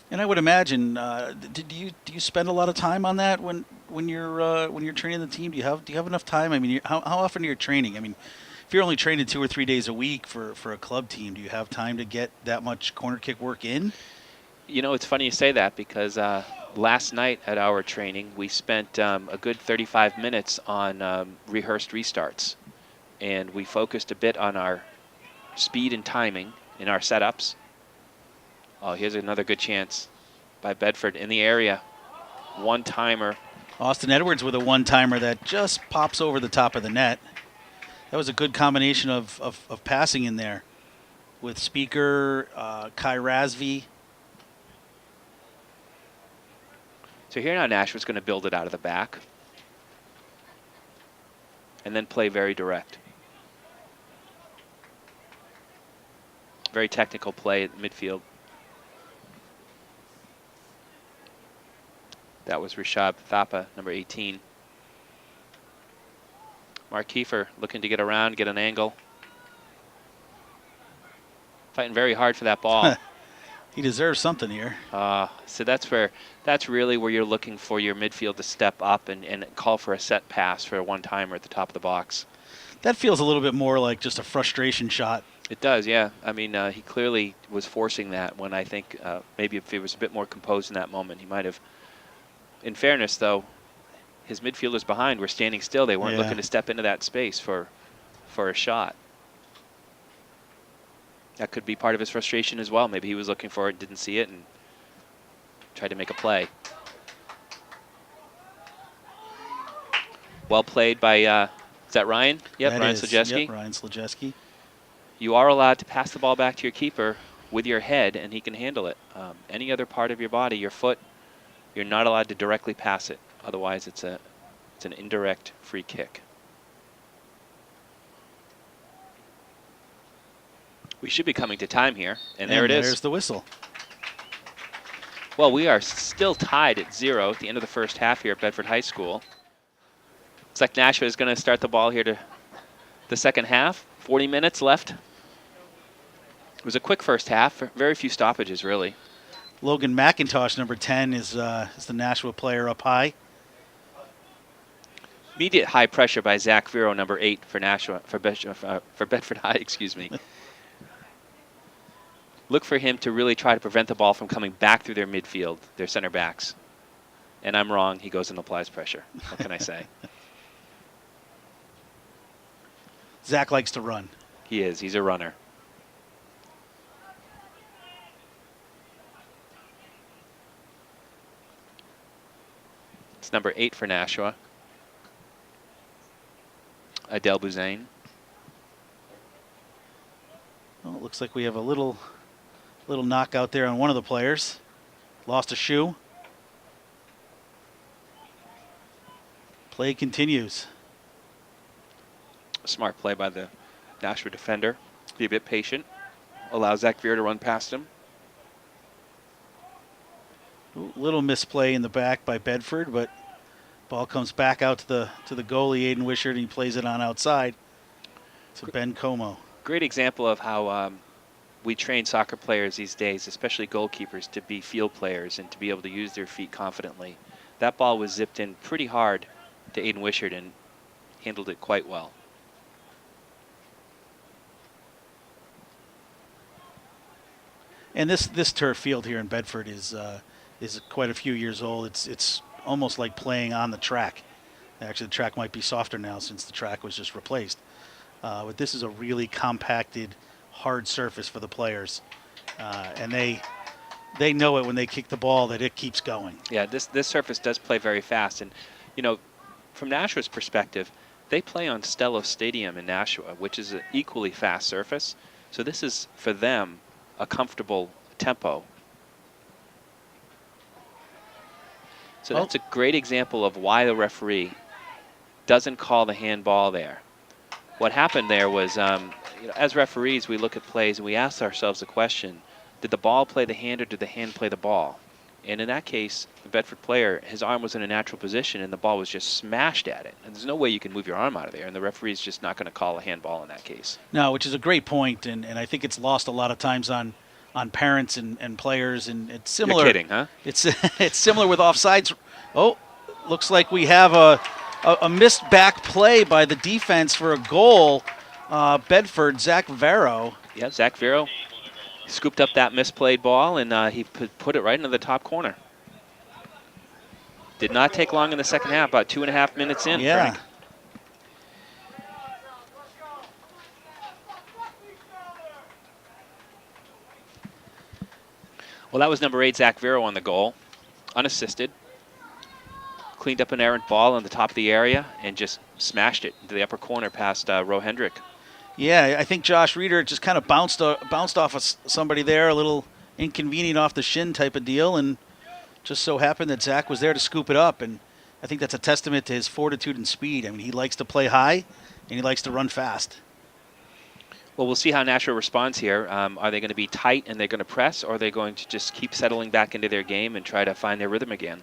S2: And I would imagine, do you spend a lot of time on that when you're training the team? Do you have enough time? I mean, how often are you training? I mean, if you're only training 2 or 3 days a week for a club team, do you have time to get that much corner kick work in?
S1: You know, it's funny you say that because last night at our training, we spent a good 35 minutes on rehearsed restarts. And we focused a bit on our speed and timing in our setups. Oh, here's another good chance by Bedford in the area. One-timer.
S2: Austin Edwards with a one-timer that just pops over the top of the net. That was a good combination of passing in there with Speaker, Kai Razvi.
S1: So here now Nashua's going to build it out of the back and then play very direct. Very technical play at midfield. That was Rishab Thapa, number 18. Mark Kiefer looking to get around, get an angle. Fighting very hard for that ball.
S2: He deserves something here.
S1: So that's really where you're looking for your midfield to step up and call for a set pass for a one-timer at the top of the box.
S2: That feels a little bit more like just a frustration shot.
S1: It does, yeah. I mean, he clearly was forcing that when I think maybe if he was a bit more composed in that moment, he might have. In fairness, though, his midfielders behind were standing still. They weren't looking to step into that space for a shot. That could be part of his frustration as well. Maybe he was looking for it, didn't see it, and tried to make a play. Well played by, is that Ryan? Yep, Ryan Slajewski.
S2: Yep, Ryan Slajewski.
S1: You are allowed to pass the ball back to your keeper with your head, and he can handle it. Any other part of your body, your foot, you're not allowed to directly pass it. Otherwise, it's an indirect free kick. We should be coming to time here, and there it is.
S2: There's the whistle.
S1: Well, we are still tied at 0 at the end of the first half here at Bedford High School. Looks like Nashua is going to start the ball here to the second half. 40 minutes left. It was a quick first half. Very few stoppages, really.
S2: Logan McIntosh, number 10, is the Nashua player up high.
S1: Immediate high pressure by Zach Vero, number 8 for Nashua, for Bedford High, excuse me. Look for him to really try to prevent the ball from coming back through their midfield, their center backs. And I'm wrong. He goes and applies pressure. What can I say?
S2: Zach likes to run.
S1: He is. He's a runner. It's number 8 for Nashua. Adele Bouzain.
S2: Well, it looks like we have a little Little knockout there on one of the players. Lost a shoe. Play continues.
S1: Smart play by the Nashua defender. Be a bit patient. Allow Zach Veer to run past him.
S2: Little misplay in the back by Bedford, but ball comes back out to the goalie, Aiden Wishart, and he plays it on outside to Ben Como.
S1: Great example of how we train soccer players these days, especially goalkeepers, to be field players and to be able to use their feet confidently. That ball was zipped in pretty hard to Aiden Wishart and handled it quite well.
S2: And this turf field here in Bedford is quite a few years old. It's almost like playing on the track. Actually, the track might be softer now since the track was just replaced. But this is a really compacted, hard surface for the players, and they know it when they kick the ball that it keeps going.
S1: Yeah, this surface does play very fast, and you know, from Nashua's perspective, they play on Stello Stadium in Nashua, which is an equally fast surface. So this is for them a comfortable tempo. So that's a great example of why the referee doesn't call the handball there. What happened there was, you know, as referees, we look at plays and we ask ourselves the question, did the ball play the hand or did the hand play the ball? And in that case, the Bedford player, his arm was in a natural position and the ball was just smashed at it. And there's no way you can move your arm out of there, and the referee's just not going to call a handball in that case.
S2: No, which is a great point, and I think it's lost a lot of times on parents and players, and it's similar.
S1: You're kidding, huh?
S2: It's similar with offsides. Oh, looks like we have a missed back play by the defense for a goal. Bedford, Zach Vero.
S1: Yeah, Zach Vero scooped up that misplayed ball, and he put it right into the top corner. Did not take long in the second half, about 2.5 minutes in,
S2: Yeah.
S1: Frank. Well, that was number 8, Zach Vero, on the goal, unassisted. Cleaned up an errant ball on the top of the area and just smashed it into the upper corner past Ro Hendrick.
S2: Yeah, I think Josh Reeder just kind of bounced off of somebody there, a little inconvenient off the shin type of deal, and just so happened that Zach was there to scoop it up. And I think that's a testament to his fortitude and speed. I mean, he likes to play high, and he likes to run fast.
S1: Well, we'll see how Nashua responds here. Are they going to be tight and they're going to press, or are they going to just keep settling back into their game and try to find their rhythm again?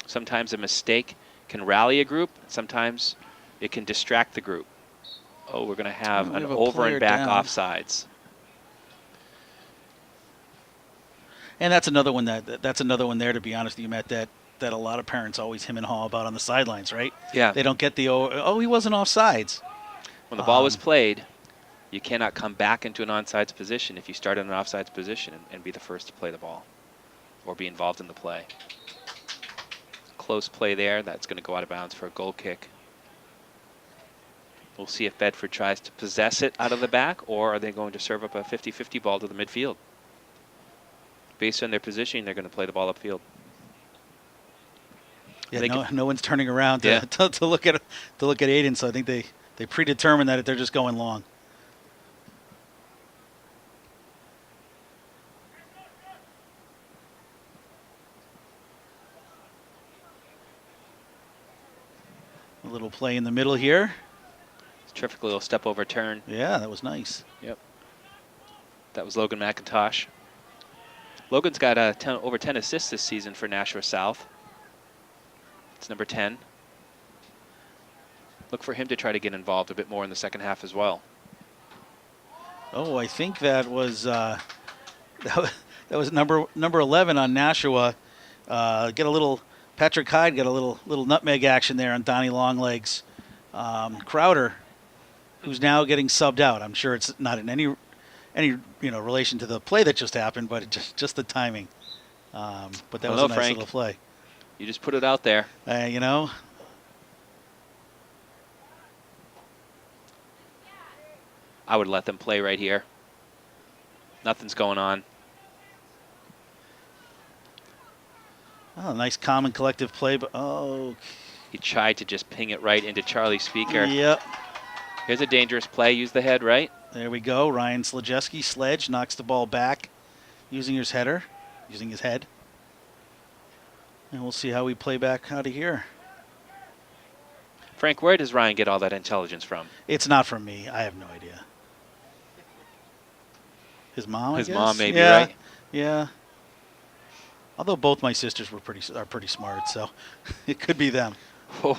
S1: Sometimes a mistake can rally a group. Sometimes it can distract the group. Oh, we're going to have an over and back offsides.
S2: And that's another one that's another one there, to be honest with you, Matt, that a lot of parents always him and haw about on the sidelines, right?
S1: Yeah.
S2: They don't get the, he wasn't offsides.
S1: When the ball was played, you cannot come back into an onside position if you start in an offsides position and be the first to play the ball or be involved in the play. Close play there. That's going to go out of bounds for a goal kick. We'll see if Bedford tries to possess it out of the back, or are they going to serve up a 50-50 ball to the midfield? Based on their positioning, they're going to play the ball upfield.
S2: Yeah, no one's turning around to look at Aiden, so I think they predetermined that they're just going long. A little play in the middle here.
S1: Terrific little step over turn.
S2: Yeah, that was nice.
S1: Yep. That was Logan McIntosh. Logan's got over 10 assists this season for Nashua South. It's number 10. Look for him to try to get involved a bit more in the second half as well.
S2: Oh, I think that was number 11 on Nashua. Get a little Patrick Hyde got a little nutmeg action there on Donnie Longlegs. Crowder, who's now getting subbed out. I'm sure it's not in any relation to the play that just happened, but just the timing. But that was a nice
S1: Frank,
S2: little play.
S1: You just put it out there. I would let them play right here. Nothing's going on.
S2: Oh, nice calm and collective play, but
S1: he tried to just ping it right into Charlie Speaker.
S2: Yep.
S1: Here's a dangerous play. Use the head, right?
S2: There we go. Ryan Slajewski, Sledge, knocks the ball back using his header, using his head. And we'll see how we play back out of here.
S1: Frank, where does Ryan get all that intelligence from?
S2: It's not from me. I have no idea. His mom, I
S1: His
S2: guess?
S1: mom, maybe,
S2: yeah,
S1: right?
S2: Yeah. Although both my sisters are pretty smart, so it could be them.
S1: Oh.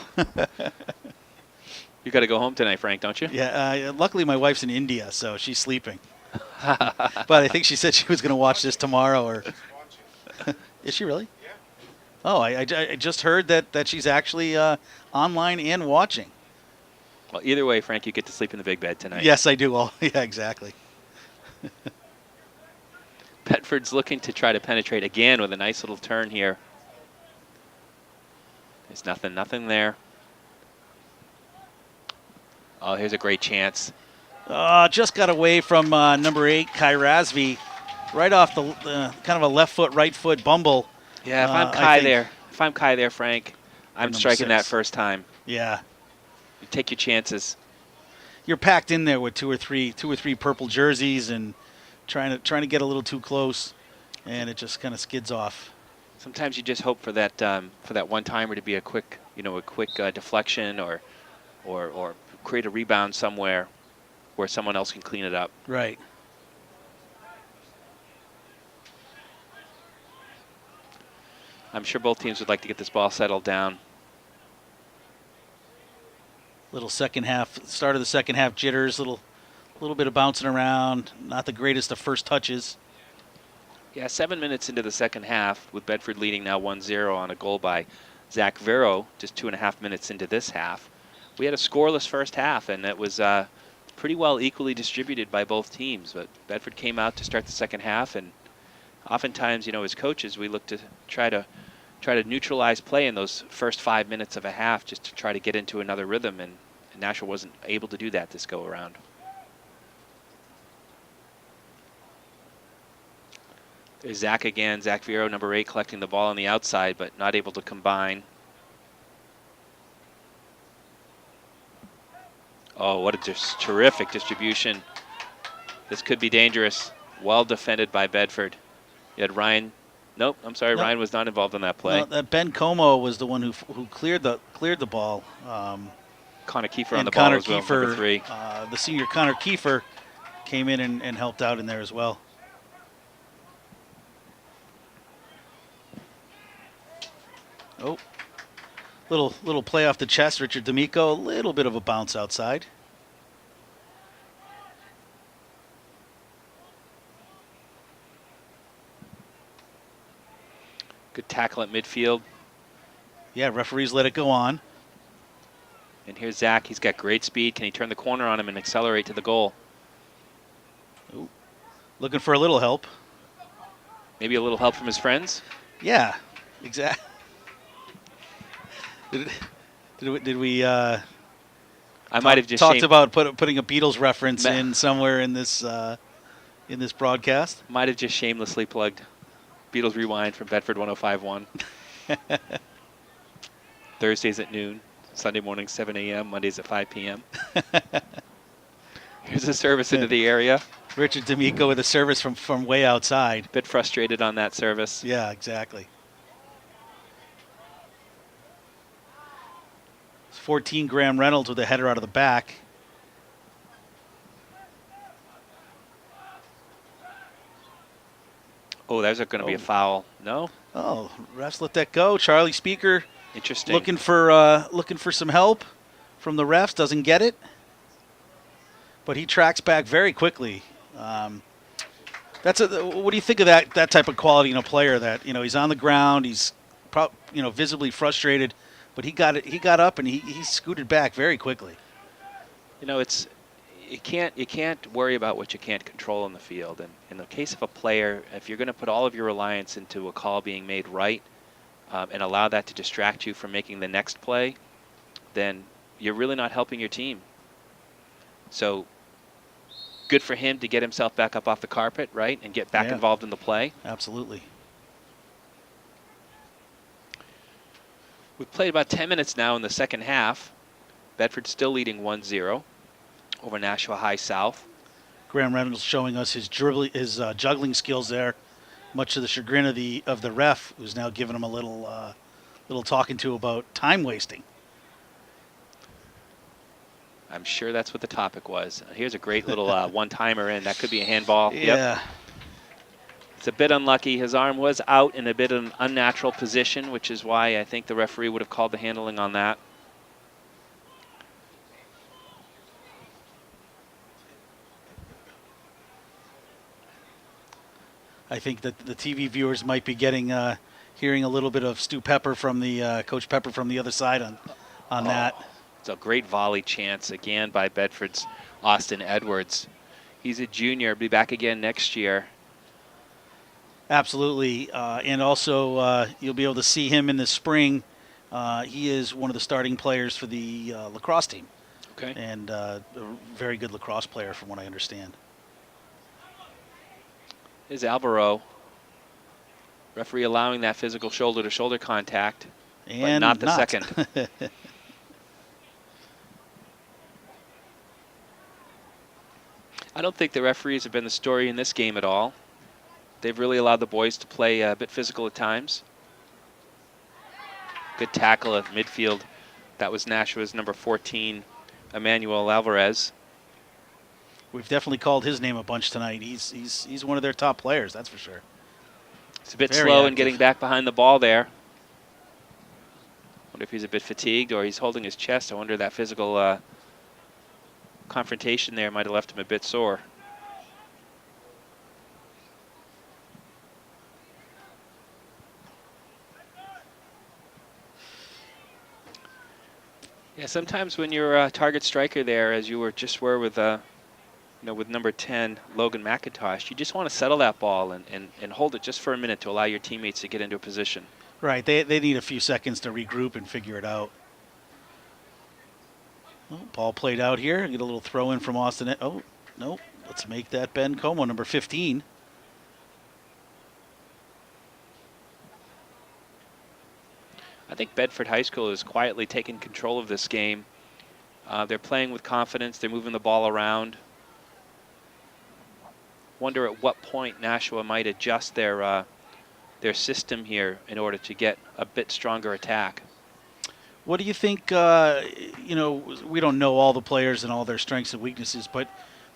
S1: You got to go home tonight, Frank, don't you?
S2: Yeah. Luckily, my wife's in India, so she's sleeping. But I think she said she was going to watch this tomorrow. Or is she really?
S3: Yeah.
S2: Oh, I just heard that she's actually online and watching.
S1: Well, either way, Frank, you get to sleep in the big bed tonight.
S2: Yes, I do. Yeah, exactly.
S1: Bedford's looking to try to penetrate again with a nice little turn here. There's nothing there. Oh, here's a great chance.
S2: Just got away from number 8, Kai Razvi, right off the kind of a left foot, right foot bumble.
S1: Yeah, if I'm Kai there, Frank, I'm
S2: number
S1: striking that
S2: 6.
S1: first time.
S2: Yeah,
S1: You take your chances.
S2: you're packed in there with two or three purple jerseys and trying to get a little too close, and it just kind of skids off.
S1: Sometimes you just hope for that one timer to be a quick deflection or create a rebound somewhere where someone else can clean it up.
S2: Right.
S1: I'm sure both teams would like to get this ball settled down.
S2: Little second half, start of the second half jitters, little bit of bouncing around. Not the greatest of first touches.
S1: Yeah, 7 minutes into the second half, with Bedford leading now 1-0 on a goal by Zach Vero, just 2.5 minutes into this half. We had a scoreless first half, and it was pretty well equally distributed by both teams. But Bedford came out to start the second half, and oftentimes, as coaches, we look to try to neutralize play in those first 5 minutes of a half just to try to get into another rhythm, and Nashua wasn't able to do that this go around. There's Zach again. Zach Vero, number 8, collecting the ball on the outside, but not able to combine. Oh, what a just terrific distribution. This could be dangerous. Well defended by Bedford. You had Ryan. Nope, I'm sorry.
S2: Nope.
S1: Ryan was not involved in that play.
S2: No, Ben Como was the one who cleared the ball.
S1: Connor Kiefer on the
S2: Connor
S1: ball as well,
S2: Kiefer,
S1: number 3.
S2: The senior Connor Kiefer came in and helped out in there as well. Oh, little play off the chest, Richard D'Amico. A little bit of a bounce outside.
S1: Good tackle at midfield.
S2: Yeah, referees let it go on.
S1: And here's Zach. He's got great speed. Can he turn the corner on him and accelerate to the goal?
S2: Ooh. Looking for a little help.
S1: Maybe a little help from his friends?
S2: Yeah, exactly. Did we?
S1: I might have just
S2: talked about putting a Beatles reference
S1: Ma-
S2: in somewhere in this broadcast.
S1: Might have just shamelessly plugged Beatles Rewind from Bedford 105.1. Thursdays at noon, Sunday mornings 7 a.m., Mondays at 5 p.m. Here's a service into the area.
S2: Richard D'Amico with a service from way outside.
S1: Bit frustrated on that service.
S2: Yeah, exactly. 14 Graham Reynolds with a header out of the back.
S1: Oh, there's going to be a foul. No?
S2: Oh, refs let that go. Charlie Speaker
S1: Interesting.
S2: looking for some help from the refs. Doesn't get it, but he tracks back very quickly. What do you think of that type of quality in a player? That he's on the ground, he's visibly frustrated, but he got up and he scooted back very quickly.
S1: You can't worry about what you can't control in the field. And in the case of a player, if you're going to put all of your reliance into a call being made right and allow that to distract you from making the next play, then you're really not helping your team. So good for him to get himself back up off the carpet, right, and get back involved in the play.
S2: Absolutely.
S1: We've played about 10 minutes now in the second half. Bedford still leading 1-0. over Nashua High South.
S2: Graham Reynolds showing us his juggling skills there, much to the chagrin of the ref, who's now giving him a little talking to about time wasting.
S1: I'm sure that's what the topic was. Here's a great little one-timer in. That could be a handball.
S2: Yeah.
S1: Yep. It's a bit unlucky. His arm was out in a bit of an unnatural position, which is why I think the referee would have called the handling on that.
S2: I think that the TV viewers might be hearing a little bit of Stu Pepper from the Coach Pepper from the other side on that.
S1: It's a great volley chance again by Bedford's Austin Edwards. He's a junior, be back again next year.
S2: Absolutely, and also you'll be able to see him in the spring. He is one of the starting players for the lacrosse team.
S1: Okay.
S2: And a very good lacrosse player from what I understand.
S1: Is Alvaro. Referee allowing that physical shoulder-to-shoulder contact,
S2: and
S1: but not the second. I don't think the referees have been the story in this game at all. They've really allowed the boys to play a bit physical at times. Good tackle at midfield. That was Nashua's number 14, Emmanuel Alvarez.
S2: We've definitely called his name a bunch tonight. He's one of their top players, that's for sure.
S1: It's a bit
S2: Very
S1: slow
S2: active
S1: in getting back behind the ball there. Wonder if he's a bit fatigued or he's holding his chest. I wonder that physical confrontation there might have left him a bit sore. Yeah, sometimes when you're a target striker there, as you were with with number 10, Logan McIntosh, you just want to settle that ball and hold it just for a minute to allow your teammates to get into a position.
S2: Right, they need a few seconds to regroup and figure it out. Oh, ball played out here. Get a little throw in from Austin. Oh, no. Let's make that Ben Como, number 15.
S1: I think Bedford High School is quietly taking control of this game. They're playing with confidence. They're moving the ball around. Wonder at what point Nashua might adjust their system here in order to get a bit stronger attack.
S2: What do you think? We don't know all the players and all their strengths and weaknesses, but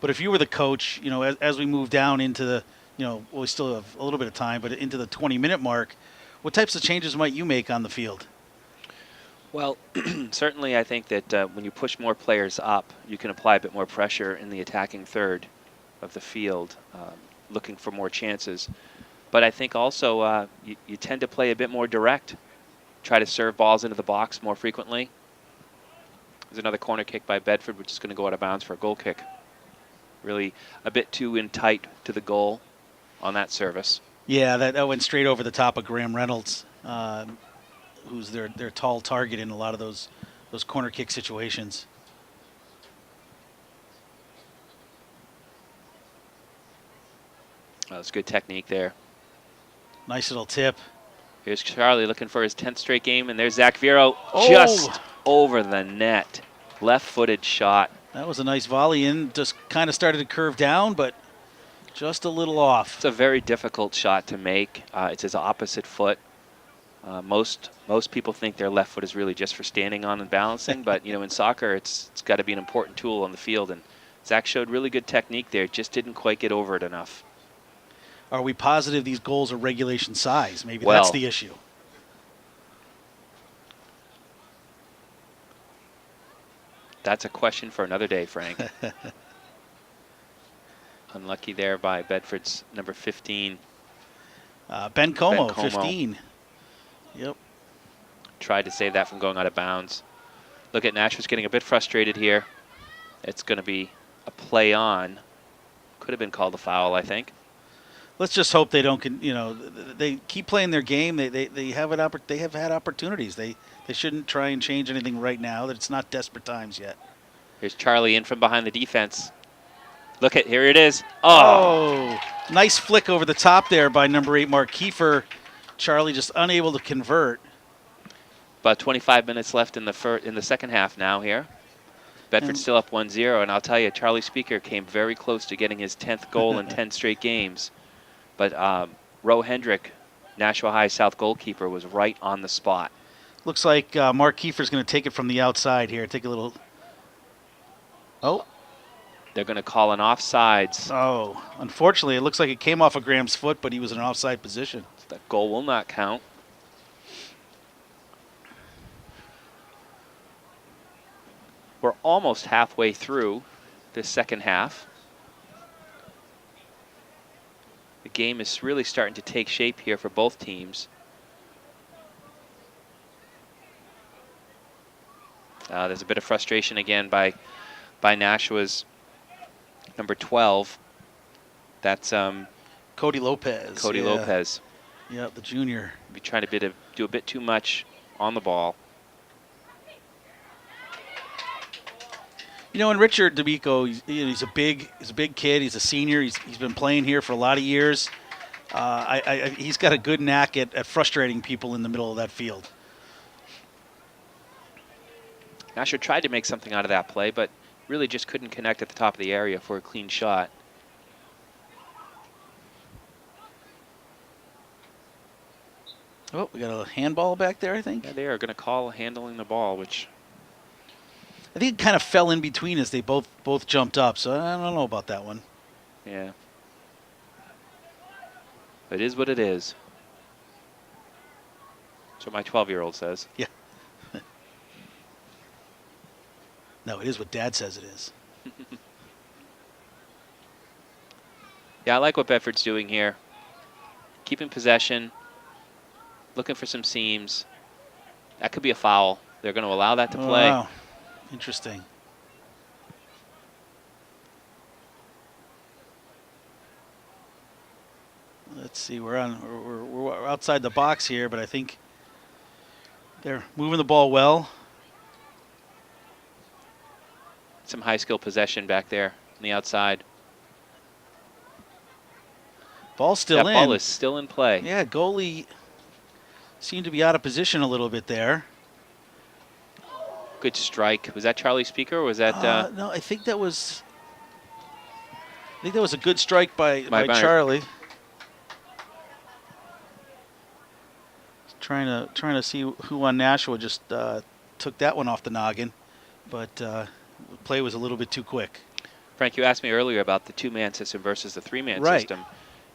S2: if you were the coach, as we move down into the, we still have a little bit of time, but into the 20-minute mark, what types of changes might you make on the field?
S1: Well, certainly I think that when you push more players up, you can apply a bit more pressure in the attacking third of the field, looking for more chances. But I think also you tend to play a bit more direct, try to serve balls into the box more frequently. There's another corner kick by Bedford, which is going to go out of bounds for a goal kick. Really a bit too in tight to the goal on that service.
S2: Yeah, that went straight over the top of Graham Reynolds, who's their tall target in a lot of those corner kick situations.
S1: Oh, it's good technique there.
S2: Nice little tip.
S1: Here's Charlie looking for his 10th straight game, and there's Zach Vero
S2: Oh!
S1: just over the net. Left-footed shot.
S2: That was a nice volley in. Just kind of started to curve down, but just a little off.
S1: It's a very difficult shot to make. It's his opposite foot. Most people think their left foot is really just for standing on and balancing, but in soccer, it's got to be an important tool on the field. And Zach showed really good technique there. Just didn't quite get over it enough.
S2: Are we positive these goals are regulation size? Maybe that's the issue.
S1: That's a question for another day, Frank. Unlucky there by Bedford's number 15.
S2: Ben Como, 15. Yep.
S1: Tried to save that from going out of bounds. Look at Nashua's getting a bit frustrated here. It's going to be a play on. Could have been called a foul, I think.
S2: Let's just hope they don't. They keep playing their game. They have had opportunities. They shouldn't try and change anything right now. That it's not desperate times yet.
S1: Here's Charlie in from behind the defense. Look at, here it is. Oh,
S2: nice flick over the top there by number 8 Mark Kiefer. Charlie just unable to convert.
S1: About 25 minutes left in the second half now here. Bedford's still up 1-0, and I'll tell you, Charlie Speaker came very close to getting his 10th goal in 10 straight games. But Roe Hendrick, Nashua High South goalkeeper, was right on the spot.
S2: Looks like Mark Kiefer's going to take it from the outside here. Take a little. Oh.
S1: They're going to call an offsides.
S2: Oh, unfortunately, it looks like it came off of Graham's foot, but he was in an offside position.
S1: That goal will not count. We're almost halfway through this second half. The game is really starting to take shape here for both teams. There's a bit of frustration again by Nashua's number 12. That's
S2: Cody Lopez.
S1: Cody Lopez.
S2: Yeah, the junior.
S1: Be trying to do a bit too much on the ball.
S2: You know, and Richard D'Amico, he's a big kid. He's a senior. He's been playing here for a lot of years. He's got a good knack at frustrating people in the middle of that field.
S1: Nashua tried to make something out of that play, but really just couldn't connect at the top of the area for a clean shot.
S2: Oh, we got a handball back there, I think.
S1: Yeah, they are going to call handling the ball, which
S2: I think it kind of fell in between as they both jumped up, so I don't know about that one.
S1: Yeah. It is what it is. That's what my 12-year-old says.
S2: Yeah. No, it is what Dad says it is.
S1: Yeah, I like what Bedford's doing here. Keeping possession, looking for some seams. That could be a foul. They're going to allow that to play.
S2: Wow. Interesting. Let's see. We're outside the box here, but I think they're moving the ball well.
S1: Some high skill possession back there on the outside.
S2: Ball's still in.
S1: That ball is still in play.
S2: Yeah, goalie seemed to be out of position a little bit there.
S1: Good strike. Was that Charlie Speaker or was that?
S2: No, I think that was. I think that was a good strike by Charlie. Trying to see who on Nashua just took that one off the noggin, but the play was a little bit too quick.
S1: Frank, you asked me earlier about the two-man system versus the three-man
S2: Right.
S1: system.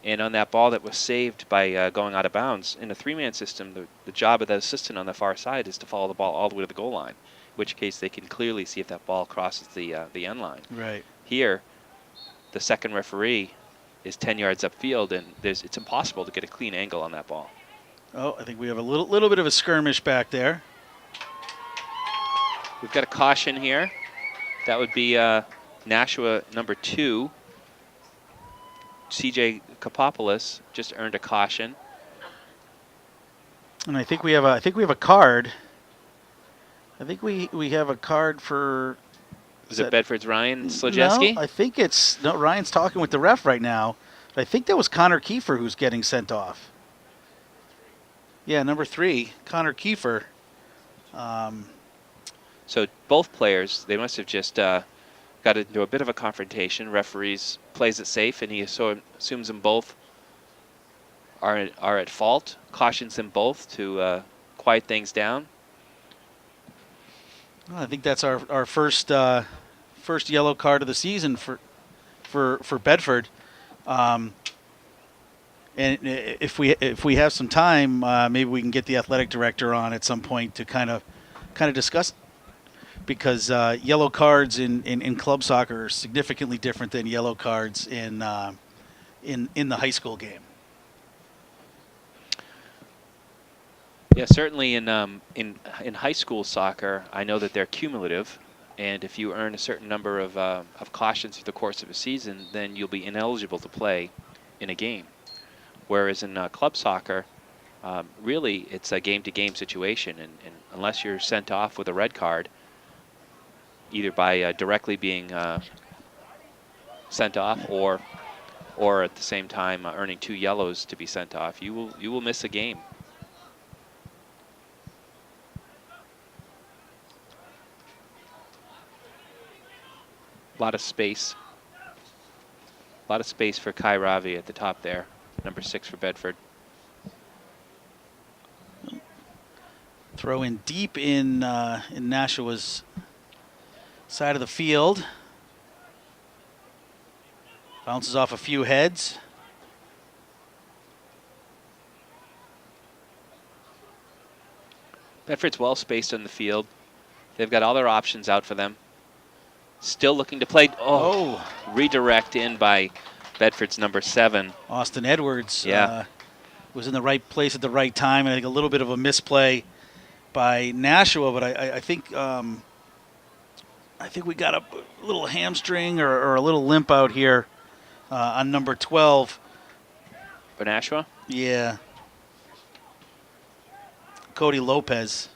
S1: And on that ball that was saved by going out of bounds, in a three-man system, the job of the assistant on the far side is to follow the ball all the way to the goal line, in which case they can clearly see if that ball crosses the end line.
S2: Right.
S1: Here, the second referee is 10 yards upfield, and it's impossible to get a clean angle on that ball.
S2: Oh, I think we have a little bit of a skirmish back there.
S1: We've got a caution here. That would be Nashua number 2. CJ Kapopoulos just earned a caution.
S2: And I think we have a card. I think we have a card for.
S1: Was it Bedford's Ryan Slojeski?
S2: No, I think it's Ryan's talking with the ref right now. But I think that was Connor Kiefer who's getting sent off. Yeah, number 3, Connor Kiefer.
S1: So both players, they must have just got into a bit of a confrontation. Referees plays it safe, and he assumes them both are at fault, cautions them both to quiet things down.
S2: Well, I think that's our first yellow card of the season for Bedford. And if we have some time, maybe we can get the athletic director on at some point to kind of discuss, because yellow cards in club soccer are significantly different than yellow cards in the high school game.
S1: Yeah, certainly in high school soccer, I know that they're cumulative, and if you earn a certain number of cautions through the course of a season, then you'll be ineligible to play in a game. Whereas in club soccer, really it's a game-to-game situation, and unless you're sent off with a red card, either by directly being sent off or at the same time earning 2 yellows to be sent off, you will miss a game. A lot of space. A lot of space for Kai Ravi at the top there, number 6 for Bedford.
S2: Throw in deep in Nashua's side of the field. Bounces off a few heads.
S1: Bedford's well spaced on the field. They've got all their options out for them. Still looking to play. Oh. Redirect in by Bedford's number 7.
S2: Austin Edwards
S1: Yeah.
S2: was in the right place at the right time. I think a little bit of a misplay by Nashua, but I think we got a little hamstring or a little limp out here on number 12.
S1: For Nashua?
S2: Yeah. Cody Lopez.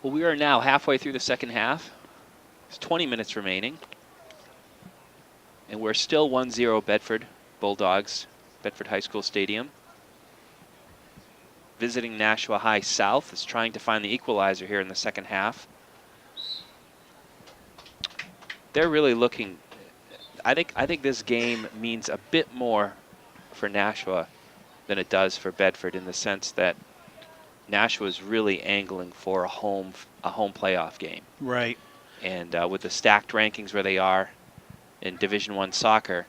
S1: Well, we are now halfway through the second half. There's 20 minutes remaining. And we're still 1-0 Bedford Bulldogs, Bedford High School Stadium. Visiting Nashua High South is trying to find the equalizer here in the second half. They're really looking. I think this game means a bit more for Nashua than it does for Bedford, in the sense that Nashua is really angling for a home playoff game.
S2: Right.
S1: And with the stacked rankings where they are in Division I soccer,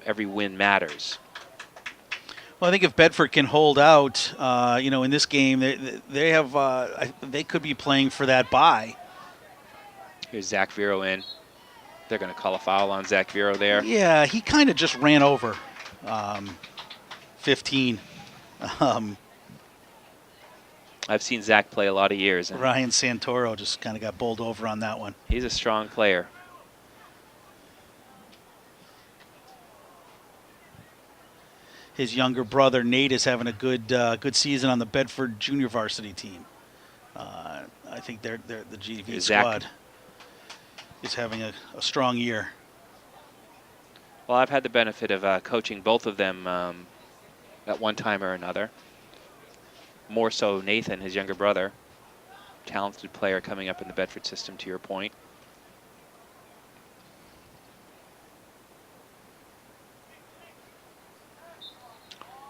S1: every win matters.
S2: Well, I think if Bedford can hold out, in this game, they could be playing for that bye.
S1: Here's Zach Vero in. They're going to call a foul on Zach Vero there.
S2: Yeah, he kind of just ran over 15.
S1: I've seen Zach play a lot of years. And
S2: Ryan Santoro just kind of got bowled over on that one.
S1: he's a strong player.
S2: His younger brother Nate is having a good season on the Bedford junior varsity team. I think they're the GV squad is having a strong year.
S1: Well, I've had the benefit of coaching both of them at one time or another. More so Nathan, his younger brother. Talented player coming up in the Bedford system, to your point.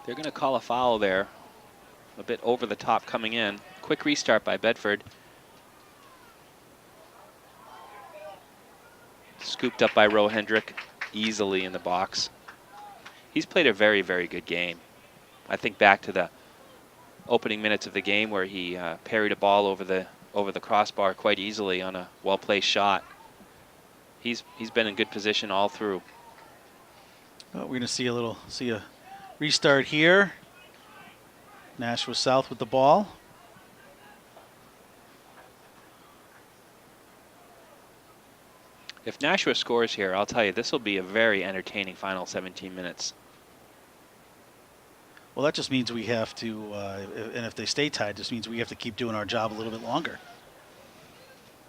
S1: They're going to call a foul there. A bit over the top coming in. Quick restart by Bedford. Scooped up by Roe Hendrick easily in the box. He's played a very, very good game. I think back to the opening minutes of the game where he parried a ball over the crossbar quite easily on a well-placed shot. He's been in good position all through.
S2: Well, we're going to see a restart here. Nashua South with the ball.
S1: If Nashua scores here, I'll tell you, this will be a very entertaining final 17 minutes.
S2: Well, that just means we have to, and if they stay tied, just means we have to keep doing our job a little bit longer.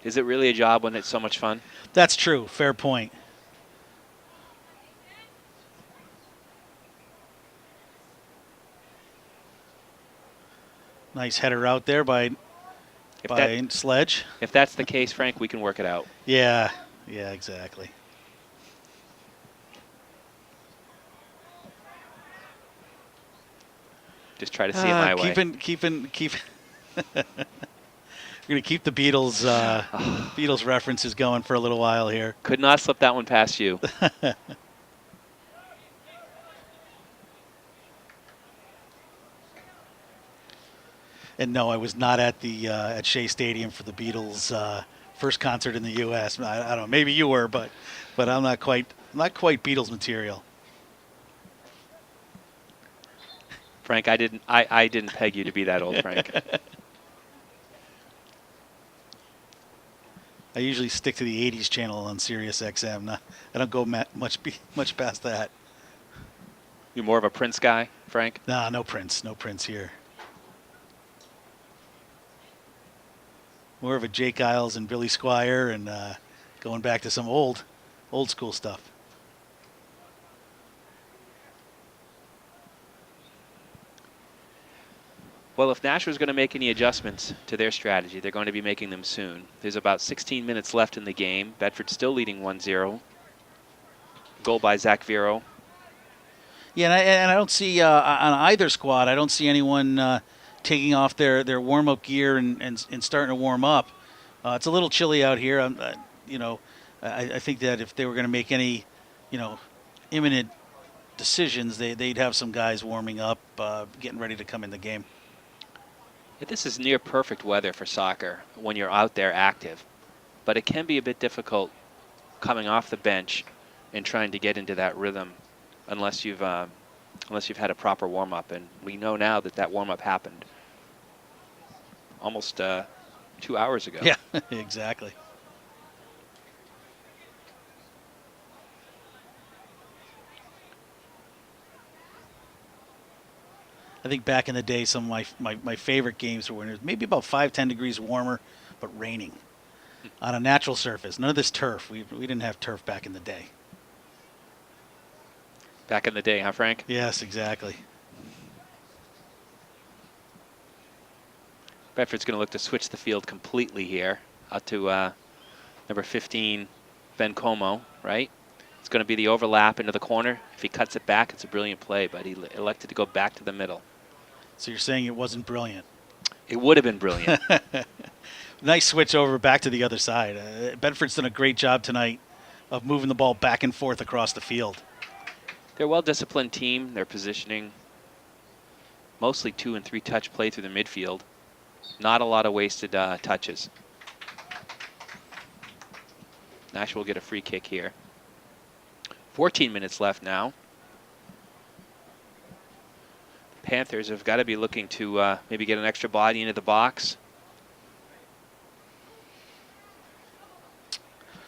S1: Is it really a job when it's so much fun?
S2: That's true. Fair point. Nice header out there by Sledge.
S1: If that's the case, Frank, we can work it out.
S2: Yeah, exactly.
S1: Just try to see it my way.
S2: We're going to keep the Beatles references going for a little while here.
S1: Could not slip that one past you.
S2: And no, I was not at the at Shea Stadium for the Beatles' first concert in the U.S. I don't know. Maybe you were, but I'm not quite Beatles material.
S1: Frank, I didn't peg you to be that old, Frank.
S2: I usually stick to the 80s channel on Sirius XM. I don't go much past that.
S1: You're more of a Prince guy, Frank?
S2: Nah, no Prince here. More of a Jake Isles and Billy Squire, and going back to some old school stuff.
S1: Well, if Nashua's going to make any adjustments to their strategy, they're going to be making them soon. There's about 16 minutes left in the game. Bedford still leading 1-0. Goal by Zach Vero.
S2: Yeah, and I don't see on either squad, I don't see anyone taking off their warm-up gear and starting to warm up. It's a little chilly out here. I think that if they were going to make any, imminent decisions, they'd have some guys warming up, getting ready to come in the game.
S1: Yeah, this is near perfect weather for soccer when you're out there active, but it can be a bit difficult coming off the bench and trying to get into that rhythm unless you've had a proper warm-up. And we know now that warm-up happened almost 2 hours ago.
S2: Yeah, exactly. I think back in the day, some of my favorite games were when it was maybe about 5-10 degrees warmer, but raining on a natural surface. None of this turf. We didn't have turf back in the day.
S1: Back in the day, huh, Frank?
S2: Yes, exactly.
S1: Bedford's going to look to switch the field completely here out to number 15, Ben Como, right? It's going to be the overlap into the corner. If he cuts it back, it's a brilliant play, but he elected to go back to the middle.
S2: So you're saying it wasn't brilliant?
S1: It would have been brilliant.
S2: Nice switch over back to the other side. Bedford's done a great job tonight of moving the ball back and forth across the field.
S1: They're a well-disciplined team. They're positioning mostly 2- and 3-touch play through the midfield. Not a lot of wasted touches. Nashua will get a free kick here. 14 minutes left now. Panthers have got to be looking to maybe get an extra body into the box.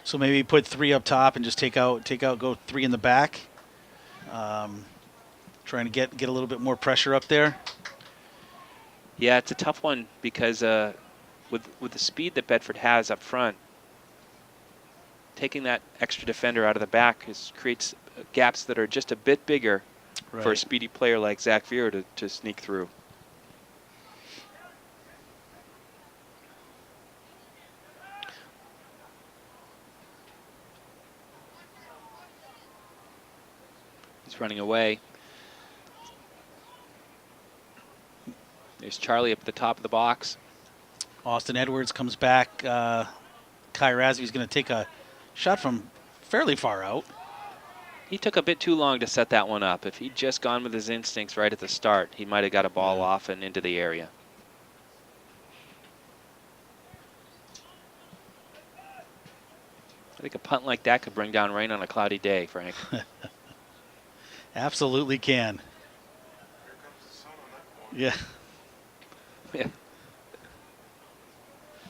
S2: So maybe put 3 up top and just go 3 in the back. Trying to get a little bit more pressure up there.
S1: Yeah, it's a tough one because with the speed that Bedford has up front, taking that extra defender out of the back creates gaps that are just a bit bigger for a speedy player like Zach Vero to sneak through. He's running away. There's Charlie up at the top of the box.
S2: Austin Edwards comes back. Kai Razvi's going to take a shot from fairly far out.
S1: He took a bit too long to set that one up. If he'd just gone with his instincts right at the start, he might have got a ball off and into the area. I think a punt like that could bring down rain on a cloudy day, Frank.
S2: Absolutely can.
S3: Here comes the sun on that one.
S2: Yeah.
S1: Yeah.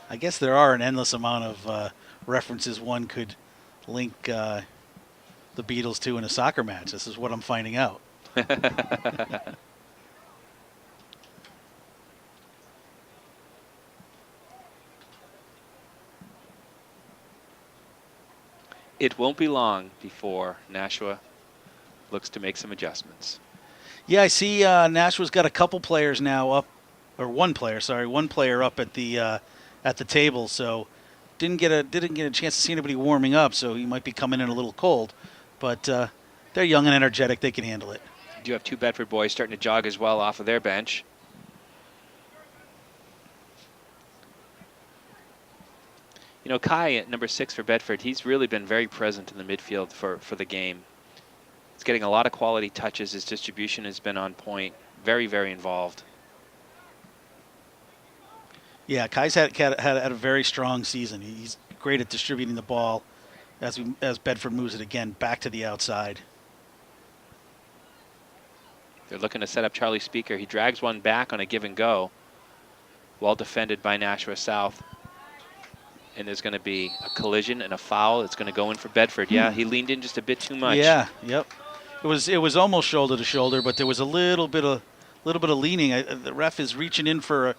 S2: I guess there are an endless amount of references one could link the Beatles to in a soccer match. This is what I'm finding out.
S1: It won't be long before Nashua looks to make some adjustments.
S2: Yeah, I see Nashua's got a couple players now up, or one player up at the table. So didn't get a chance to see anybody warming up. So he might be coming in a little cold, but they're young and energetic. They can handle it.
S1: You do have 2 Bedford boys starting to jog as well off of their bench. You know, Kai at number 6 for Bedford, he's really been very present in the midfield for the game. He's getting a lot of quality touches. His distribution has been on point. Very, very involved.
S2: Yeah, Kai's had a very strong season. He's great at distributing the ball as Bedford moves it again back to the outside.
S1: They're looking to set up Charlie Speaker. He drags one back on a give and go. Well defended by Nashua South. And there's going to be a collision and a foul. It's going to go in for Bedford. Yeah, he leaned in just a bit too much.
S2: Yeah, yep. It was almost shoulder to shoulder, but there was a little bit of leaning. The ref is reaching in for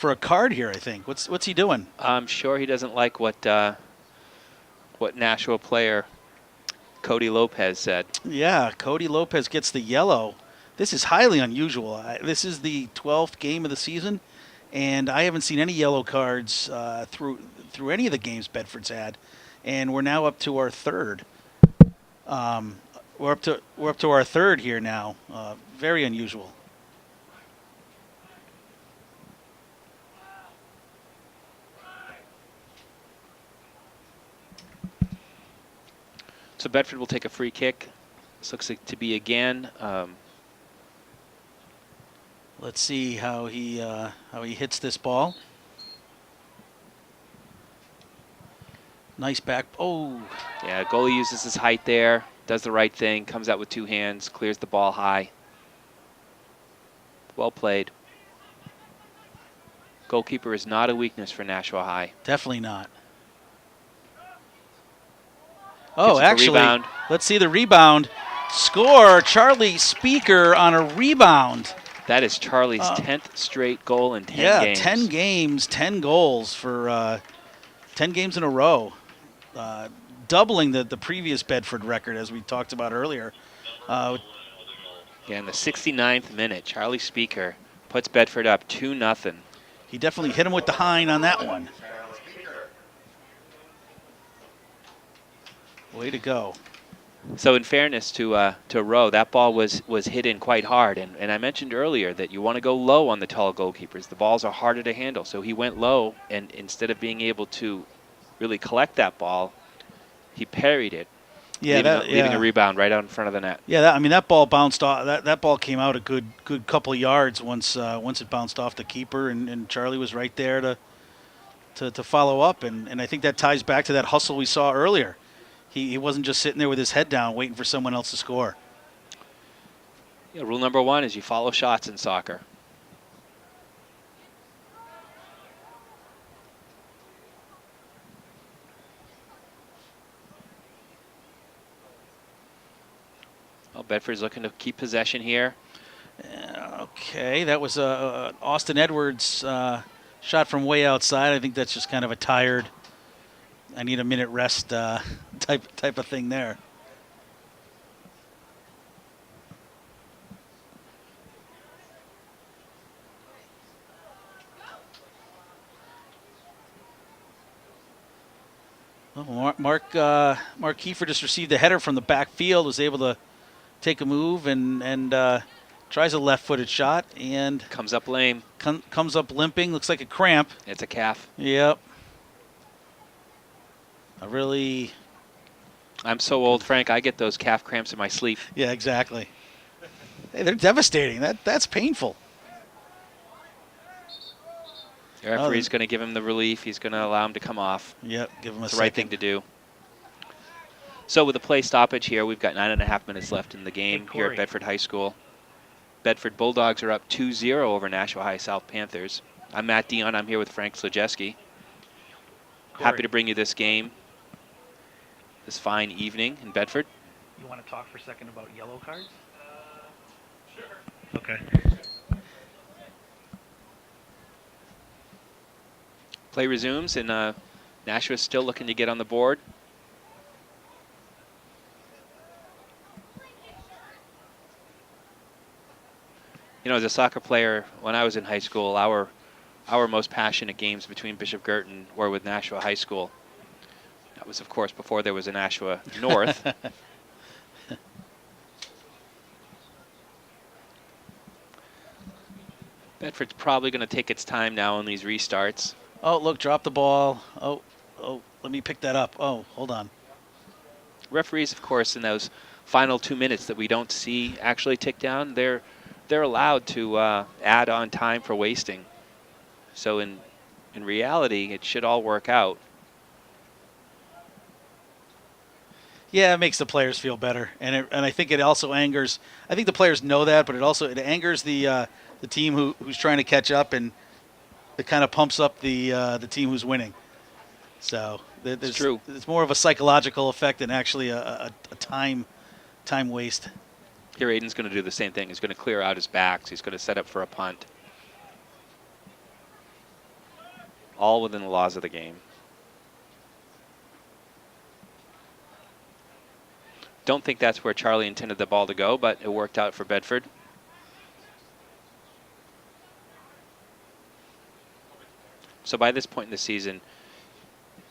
S2: a card here, I think. What's he doing?
S1: I'm sure he doesn't like what Nashua player Cody Lopez said.
S2: Yeah, Cody Lopez gets the yellow. This is highly unusual. This is the 12th game of the season, and I haven't seen any yellow cards through any of the games Bedford's had, and we're now up to our third. We're up to our third here now. Very unusual.
S1: So Bedford will take a free kick. This looks like to be again.
S2: Let's see how he hits this ball. Nice back. Oh.
S1: Yeah, goalie uses his height there, does the right thing, comes out with 2 hands, clears the ball high. Well played. Goalkeeper is not a weakness for Nashua High.
S2: Definitely not. Oh, actually,
S1: rebound.
S2: Let's see the rebound. Score, Charlie Speaker on a rebound.
S1: That is Charlie's 10th straight goal in 10 games.
S2: Yeah, 10 games, 10 goals for 10 games in a row. Doubling the previous Bedford record, as we talked about earlier.
S1: Yeah, in the 69th minute, Charlie Speaker puts Bedford up 2-0.
S2: He definitely hit him with the hind on that one. Way to go.
S1: So in fairness to Rowe, that ball was hit in quite hard. And I mentioned earlier that you want to go low on the tall goalkeepers. The balls are harder to handle. So he went low, and instead of being able to really collect that ball, he parried it, leaving a rebound right out in front of the net.
S2: Yeah, that ball bounced off. That ball came out a good couple of yards once it bounced off the keeper, and Charlie was right there to follow up. And I think that ties back to that hustle we saw earlier. He wasn't just sitting there with his head down waiting for someone else to score.
S1: Yeah, rule number 1 is you follow shots in soccer. Well, Bedford's looking to keep possession here.
S2: Okay, that was Austin Edwards shot from way outside. I think that's just kind of a tired, I need a minute rest type of thing there. Well, Mark Kiefer just received a header from the backfield, was able to take a move and tries a left-footed shot and
S1: comes up lame.
S2: Comes up limping. Looks like a cramp.
S1: It's a calf.
S2: Yep.
S1: I'm so old, Frank. I get those calf cramps in my sleep.
S2: Yeah, exactly. Hey, they're devastating. That's painful.
S1: The referee's going to give him the relief. He's going to allow him to come off.
S2: Yep, give him
S1: it's the right thing to do. So with a play stoppage here, we've got 9.5 minutes left in the game here at Bedford High School. Bedford Bulldogs are up 2-0 over Nashua High South Panthers. I'm Matt Dion. I'm here with Frank Slojeski. Happy to bring you this game this fine evening in Bedford.
S4: You want to talk for a second about yellow cards?
S3: Sure.
S4: Okay.
S1: Play resumes, and Nashua's still looking to get on the board. You know, as a soccer player, when I was in high school, our most passionate games between Bishop Girton were with Nashua High School. That was, of course, before there was a Nashua North. Bedford's probably going to take its time now on these restarts.
S2: Oh, look, drop the ball. Oh, let me pick that up. Oh, hold on.
S1: Referees, of course, in those final 2 minutes that we don't see actually tick down, they're allowed to add on time for wasting. So in reality, it should all work out.
S2: Yeah, it makes the players feel better, and I think it also angers. I think the players know that, but it angers the team who's trying to catch up, and it kind of pumps up the team who's winning. So
S1: it's true.
S2: It's more of a psychological effect than actually a time waste.
S1: Here, Aiden's going to do the same thing. He's going to clear out his backs. He's going to set up for a punt. All within the laws of the game. Don't think that's where Charlie intended the ball to go, but it worked out for Bedford. So by this point in the season,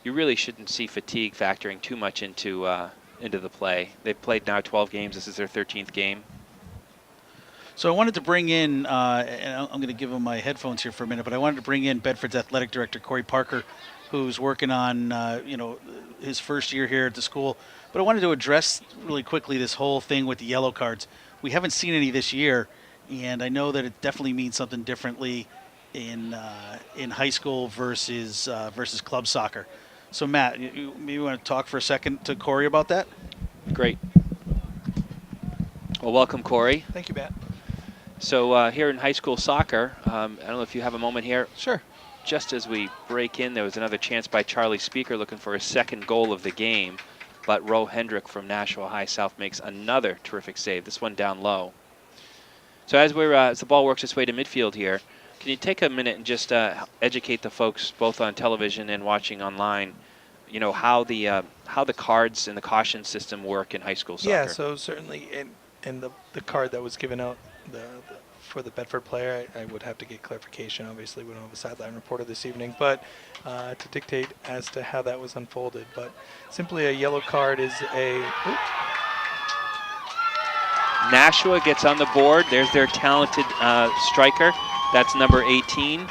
S1: you really shouldn't see fatigue factoring too much into the play. They've played now 12 games. This is their 13th game.
S2: So I wanted to bring in, and I'm going to give him my headphones here for a minute, but I wanted to bring in Bedford's athletic director, Corey Parker, who's working on, his first year here at the school. But I wanted to address really quickly this whole thing with the yellow cards. We haven't seen any this year, and I know that it definitely means something differently in high school versus club soccer. So Matt, you maybe want to talk for a second to Corey about that?
S1: Great. Well, welcome, Corey.
S5: Thank you, Matt.
S1: So here in high school soccer, I don't know if you have a moment here.
S5: Sure.
S1: Just as we break in, there was another chance by Charlie Speaker looking for his second goal of the game, but Ro Hendrick from Nashua High South makes another terrific save, this one down low. So as the ball works its way to midfield here, can you take a minute and just educate the folks both on television and watching online, how the cards and the caution system work in high school soccer?
S5: Yeah, so certainly in the card that was given out for the Bedford player, I would have to get clarification. Obviously, we don't have a sideline reporter this evening, but to dictate as to how that was unfolded. But simply a yellow card is
S1: Nashua gets on the board. There's their talented striker. That's number 18,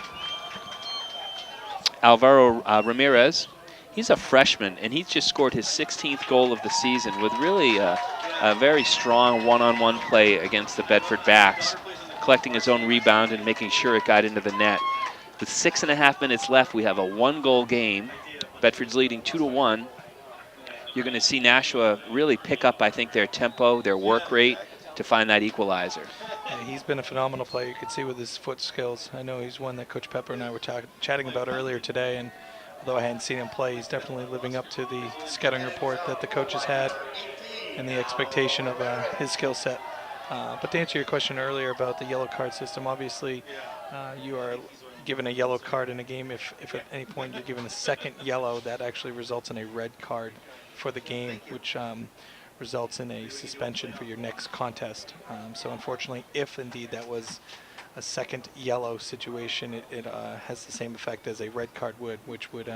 S1: Alvaro Ramirez. He's a freshman, and he's just scored his 16th goal of the season with really a very strong one-on-one play against the Bedford backs, collecting his own rebound and making sure it got into the net. With 6.5 minutes left, we have a one-goal game. Bedford's leading 2-1. You're going to see Nashua really pick up, I think, their tempo, their work rate to find that equalizer.
S5: Yeah, he's been a phenomenal player. You could see with his foot skills. I know he's one that Coach Pepper and I were chatting about earlier today, and although I hadn't seen him play, he's definitely living up to the scouting report that the coaches had and the expectation of his skill set. But to answer your question earlier about the yellow card system, obviously you are given a yellow card in a game. If at any point you're given a second yellow, that actually results in a red card for the game, which results in a suspension for your next contest. So unfortunately, if indeed that was a second yellow situation, it has the same effect as a red card would, which would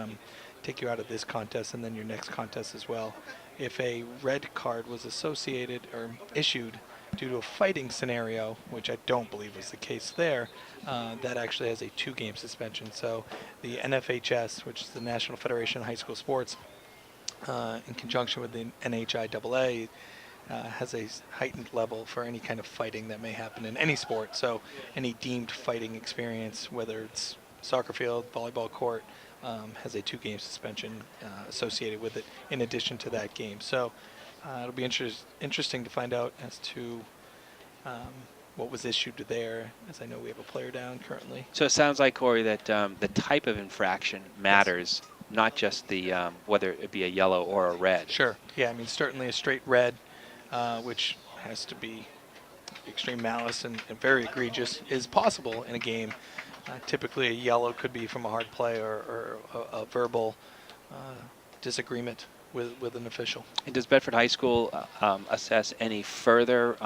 S5: take you out of this contest and then your next contest as well. If a red card was associated or issued due to a fighting scenario, which I don't believe was the case there, that actually has a 2-game suspension. So the NFHS, which is the National Federation of High School Sports, in conjunction with the NHIAA, has a heightened level for any kind of fighting that may happen in any sport. So any deemed fighting experience, whether it's soccer field, volleyball court, has a 2-game suspension associated with it in addition to that game. So it'll be interesting to find out as to what was issued there, as I know we have a player down currently.
S1: So it sounds like, Corey, that the type of infraction matters, yes, not just the whether it be a yellow or a red.
S5: Sure. Yeah, I mean, certainly a straight red, which has to be extreme malice and very egregious, is possible in a game. Typically, a yellow could be from a hard play or a verbal disagreement with an official.
S1: And does Bedford High School assess any further,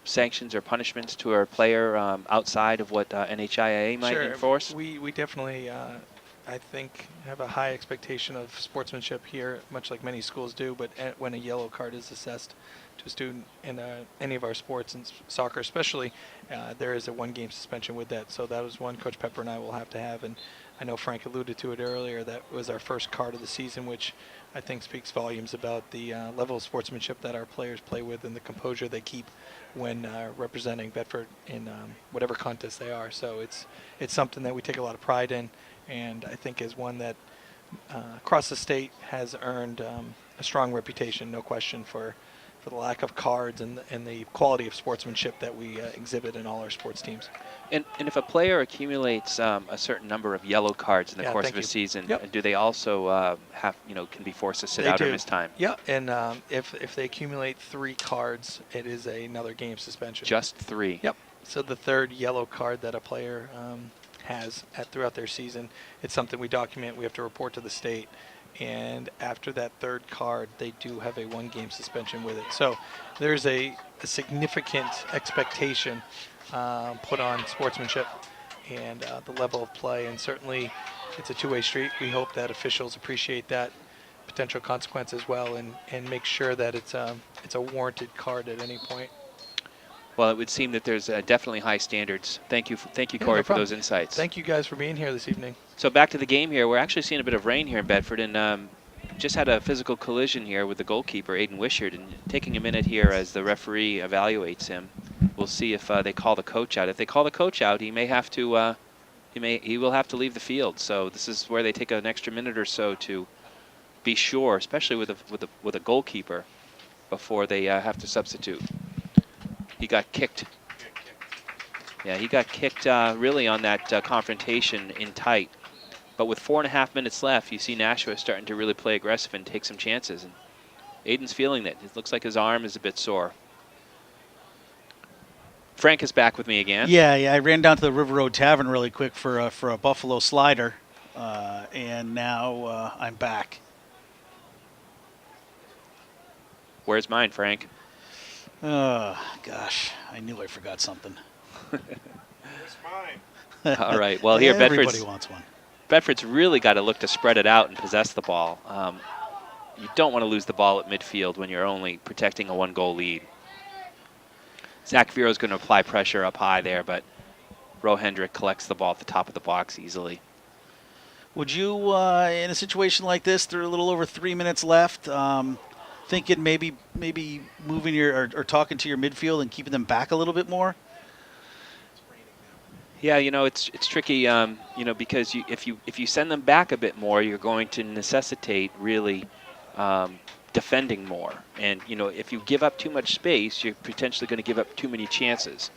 S1: sanctions or punishments to a player outside of what NHIAA might enforce?
S5: We definitely, I think, have a high expectation of sportsmanship here, much like many schools do. But when a yellow card is assessed to a student in any of our sports, and soccer especially, there is a 1-game suspension with that. So that was one Coach Pepper and I will have to have. And I know Frank alluded to it earlier. That was our first card of the season, which I think speaks volumes about the level of sportsmanship that our players play with and the composure they keep when representing Bedford in whatever contest they are. So it's something that we take a lot of pride in, and I think is one that across the state has earned a strong reputation, no question, for the lack of cards and the quality of sportsmanship that we exhibit in all our sports teams.
S1: And if a player accumulates a certain number of yellow cards in the course of a season,
S5: yep,
S1: do they also can be forced to sit out or miss time?
S5: Yeah, and if they accumulate 3 cards, it is another game suspension.
S1: Just 3?
S5: Yep. So the third yellow card that a player has throughout their season, it's something we document. We have to report to the state. And after that third card, they do have a 1-game suspension with it. So there's a significant expectation put on sportsmanship, and the level of play. And certainly it's a two-way street. We hope that officials appreciate that potential consequence as well, and make sure that it's a warranted card at any point.
S1: Well, it would seem that there's definitely high standards. Thank you,
S5: Yeah,
S1: Corey,
S5: no
S1: for
S5: problem.
S1: those insights.
S5: Thank you guys for being here this evening.
S1: So back to the game here. We're actually seeing a bit of rain here in Bedford, and just had a physical collision here with the goalkeeper, Aiden Wishart, and taking a minute here as the referee evaluates him. We'll see if they call the coach out. If they call the coach out, he may have to he will have to leave the field. So this is where they take an extra minute or so to be sure, especially with a goalkeeper, before they have to substitute. He got kicked. Yeah, he got kicked really on that confrontation in tight. But with 4.5 minutes left, you see Nashua starting to really play aggressive and take some chances. And Aiden's feeling that. It looks like his arm is a bit sore. Frank is back with me again.
S2: Yeah, I ran down to the River Road Tavern really quick for a buffalo slider, and now I'm back.
S1: Where's mine, Frank?
S2: Gosh, I knew I forgot something.
S3: It's mine.
S1: All right. Well, here
S2: Everybody wants one.
S1: Bedford's really got to look to spread it out and possess the ball. You don't want to lose the ball at midfield when you're only protecting a one-goal lead. Zach Vero's going to apply pressure up high there, but Rohendrick collects the ball at the top of the box easily.
S2: Would you, in a situation like this, there are a little over 3 minutes left, thinking maybe moving or talking to your midfield and keeping them back a little bit more?
S1: Yeah, it's tricky, because if you send them back a bit more, you're going to necessitate really defending more. And if you give up too much space, you're potentially going to give up too many chances.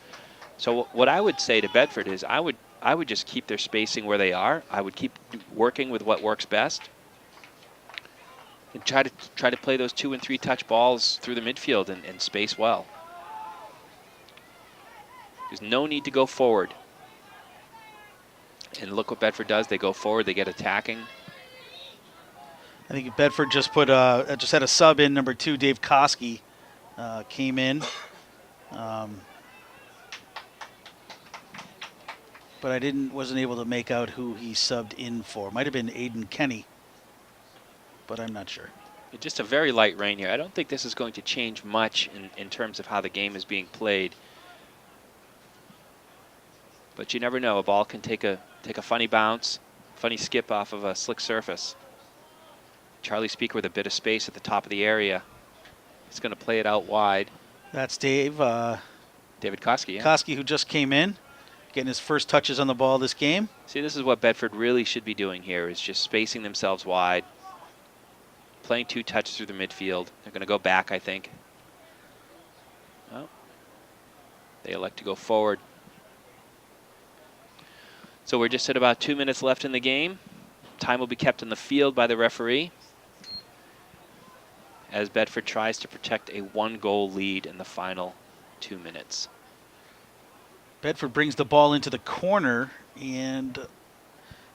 S1: So what I would say to Bedford is I would just keep their spacing where they are. I would keep working with what works best, and try to play those 2 and 3 touch balls through the midfield and space well. There's no need to go forward. And look what Bedford does. They go forward. They get attacking.
S2: I think Bedford just had a sub in. Number 2, Dave Koski, came in. But I wasn't able to make out who he subbed in for. Might have been Aiden Kenny, but I'm not sure.
S1: Just a very light rain here. I don't think this is going to change much in terms of how the game is being played. But you never know. A ball can take a funny bounce, funny skip off of a slick surface. Charlie Speaker with a bit of space at the top of the area. He's going to play it out wide.
S2: That's David
S1: Koski, yeah.
S2: Koski, who just came in, getting his first touches on the ball this game.
S1: See, this is what Bedford really should be doing here, is just spacing themselves wide, playing 2 touches through the midfield. They're going to go back, I think. Oh, they elect to go forward. So we're just at about 2 minutes left in the game. Time will be kept in the field by the referee as Bedford tries to protect a 1-goal lead in the final 2 minutes.
S2: Bedford brings the ball into the corner, and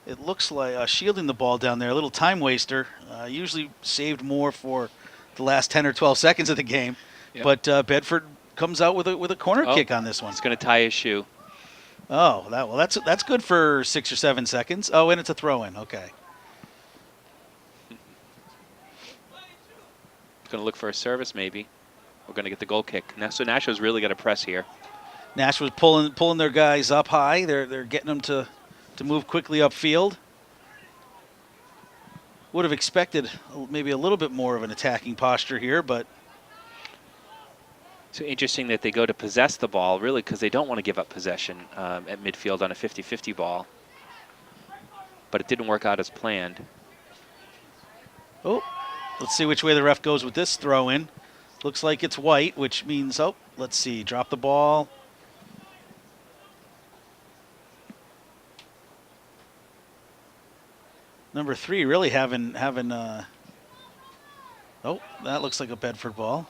S2: it looks like shielding the ball down there. A little time waster. Usually saved more for the last 10 or 12 seconds of the game. Yep. But Bedford comes out with a corner kick on this one.
S1: It's going to tie his shoe.
S2: Oh, that's good for 6 or 7 seconds. Oh, and it's a throw-in. Okay.
S1: Going to look for a service, maybe. We're going to get the goal kick. So Nashua's really got to press here.
S2: Nashua's pulling their guys up high. They're getting them to move quickly upfield. Would have expected maybe a little bit more of an attacking posture here, but.
S1: So interesting that they go to possess the ball, really, because they don't want to give up possession at midfield on a 50-50 ball. But it didn't work out as planned.
S2: Oh, let's see which way the ref goes with this throw-in. Looks like it's white, which means, let's see, drop the ball. Number 3 really having that looks like a Bedford ball.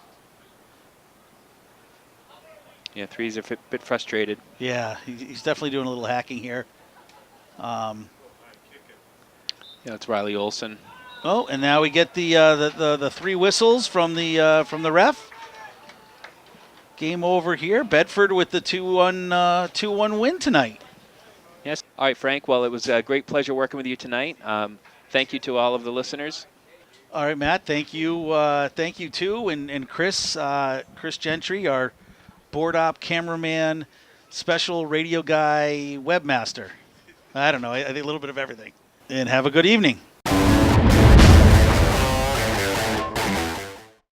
S1: Yeah, 3's a bit frustrated.
S2: Yeah, he's definitely doing a little hacking here.
S1: Yeah, it's Riley Olson.
S2: Oh, and now we get the 3 whistles from the ref. Game over here. Bedford with the 2-1 win tonight.
S1: Yes. All right, Frank. Well, it was a great pleasure working with you tonight. Thank you to all of the listeners.
S2: All right, Matt. Thank you. Thank you too, and Chris, Chris Gentry, our board op, cameraman, special radio guy, webmaster. I don't know. I think a little bit of everything. And have a good evening.